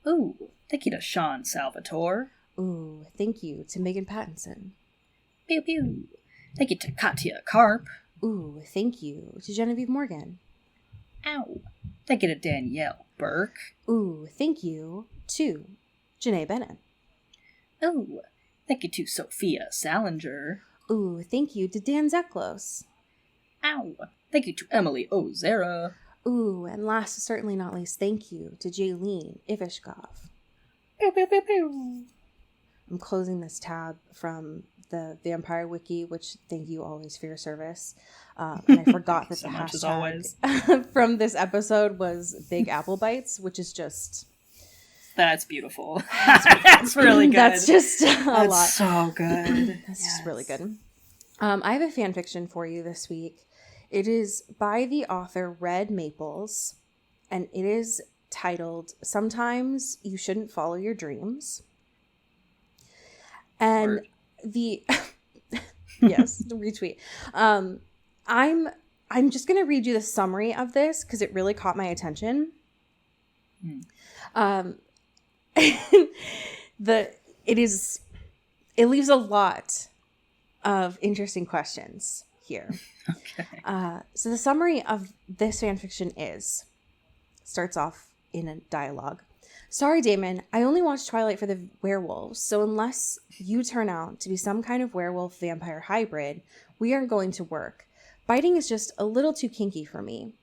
Ooh, thank you to Sean Salvatore. Ooh, thank you to Megan Pattinson. Pew pew. Thank you to Katya Karp. Ooh, thank you to Genevieve Morgan. Ow. Thank you to Danielle Burke. Ooh, thank you to Janae Bennett. Ooh, thank you to Sophia Salinger. Ooh, thank you to Dan Zeklos. Ow. Thank you to Emily Ozera. Ooh, and last but certainly not least, thank you to Jaylene Ivishkov. Pew pew pew pew. I'm closing this tab from the Vampire Wiki, which thank you always for your service. And I forgot that so the much as hashtag always. from this episode was Big Apple Bites, which is just... That's beautiful. That's really good. That's just a lot. That's so good. That's just really good. I have a fan fiction for you this week. It is by the author Red Maples, and it is titled Sometimes You Shouldn't Follow Your Dreams. And Word. the yes, retweet. I'm just gonna read you the summary of this because it really caught my attention. It leaves a lot of interesting questions here. Okay. So the summary of this fanfiction starts off in a dialogue. Sorry, Damon, I only watched Twilight for the werewolves, so unless you turn out to be some kind of werewolf-vampire hybrid, we aren't going to work. Biting is just a little too kinky for me.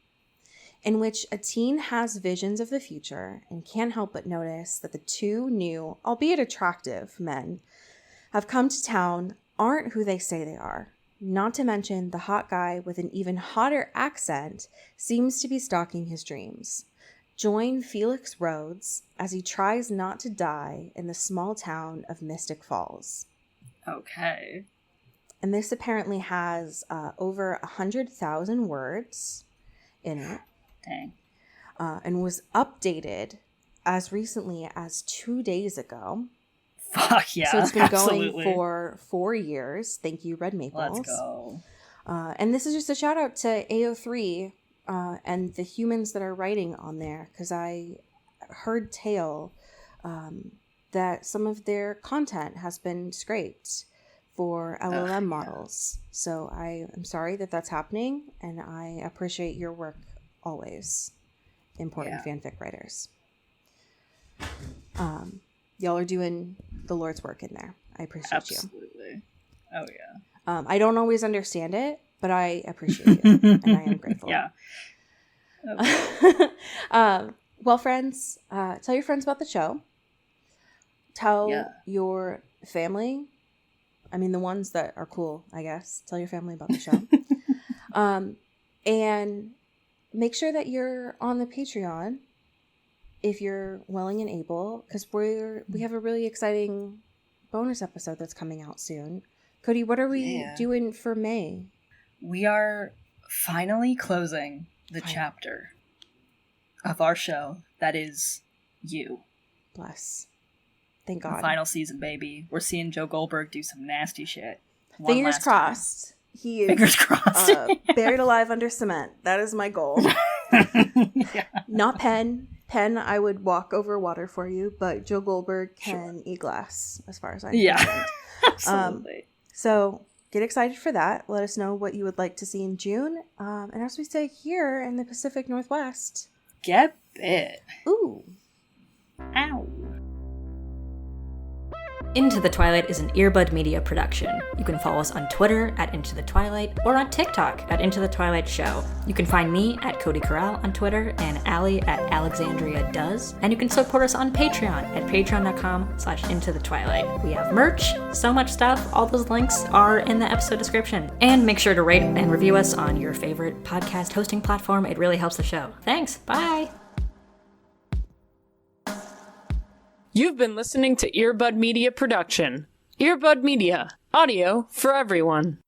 In which a teen has visions of the future and can't help but notice that the two new, albeit attractive, men have come to town aren't who they say they are. Not to mention the hot guy with an even hotter accent seems to be stalking his dreams. Join Felix Rhodes as he tries not to die in the small town of Mystic Falls. Okay. And this apparently has over 100,000 words in it. Dang. And was updated as recently as 2 days ago. Fuck yeah. So it's been absolutely. going for 4 years. Thank you, Red Maples. Let's go. And this is just a shout out to AO3 and the humans that are writing on there, because I heard tale that some of their content has been scraped for LLM models. So I am sorry that that's happening, and I appreciate your work always. Important fanfic writers. Y'all are doing the Lord's work in there. I appreciate you. Absolutely. Oh yeah. I don't always understand it, but I appreciate you, and I am grateful. Yeah. Okay. Well, friends, tell your friends about the show. Tell your family. I mean, the ones that are cool, I guess. Tell your family about the show. And make sure that you're on the Patreon if you're willing and able, because we have a really exciting bonus episode that's coming out soon. Cody, what are we doing for May? We are finally closing the chapter of our show that is you. Bless. Thank God. The final season, baby. We're seeing Joe Goldberg do some nasty shit. Fingers crossed. He is Fingers crossed. Buried alive under cement. That is my goal. Not Penn. Penn, I would walk over water for you, but Joe Goldberg can eat glass, as far as I'm concerned. Absolutely. So get excited for that. Let us know what you would like to see in June. And as we say here in the Pacific Northwest, get bit. Ooh. Ow. Into the Twilight is an Earbud Media production. You can follow us on Twitter at Into the Twilight or on TikTok at Into the Twilight Show. You can find me at Cody Corral on Twitter and Allie at Alexandria Does. And you can support us on Patreon at patreon.com/intothetwilight. We have merch, so much stuff. All those links are in the episode description. And make sure to rate and review us on your favorite podcast hosting platform. It really helps the show. Thanks. Bye. You've been listening to Earbud Media Production. Earbud Media. Audio for everyone.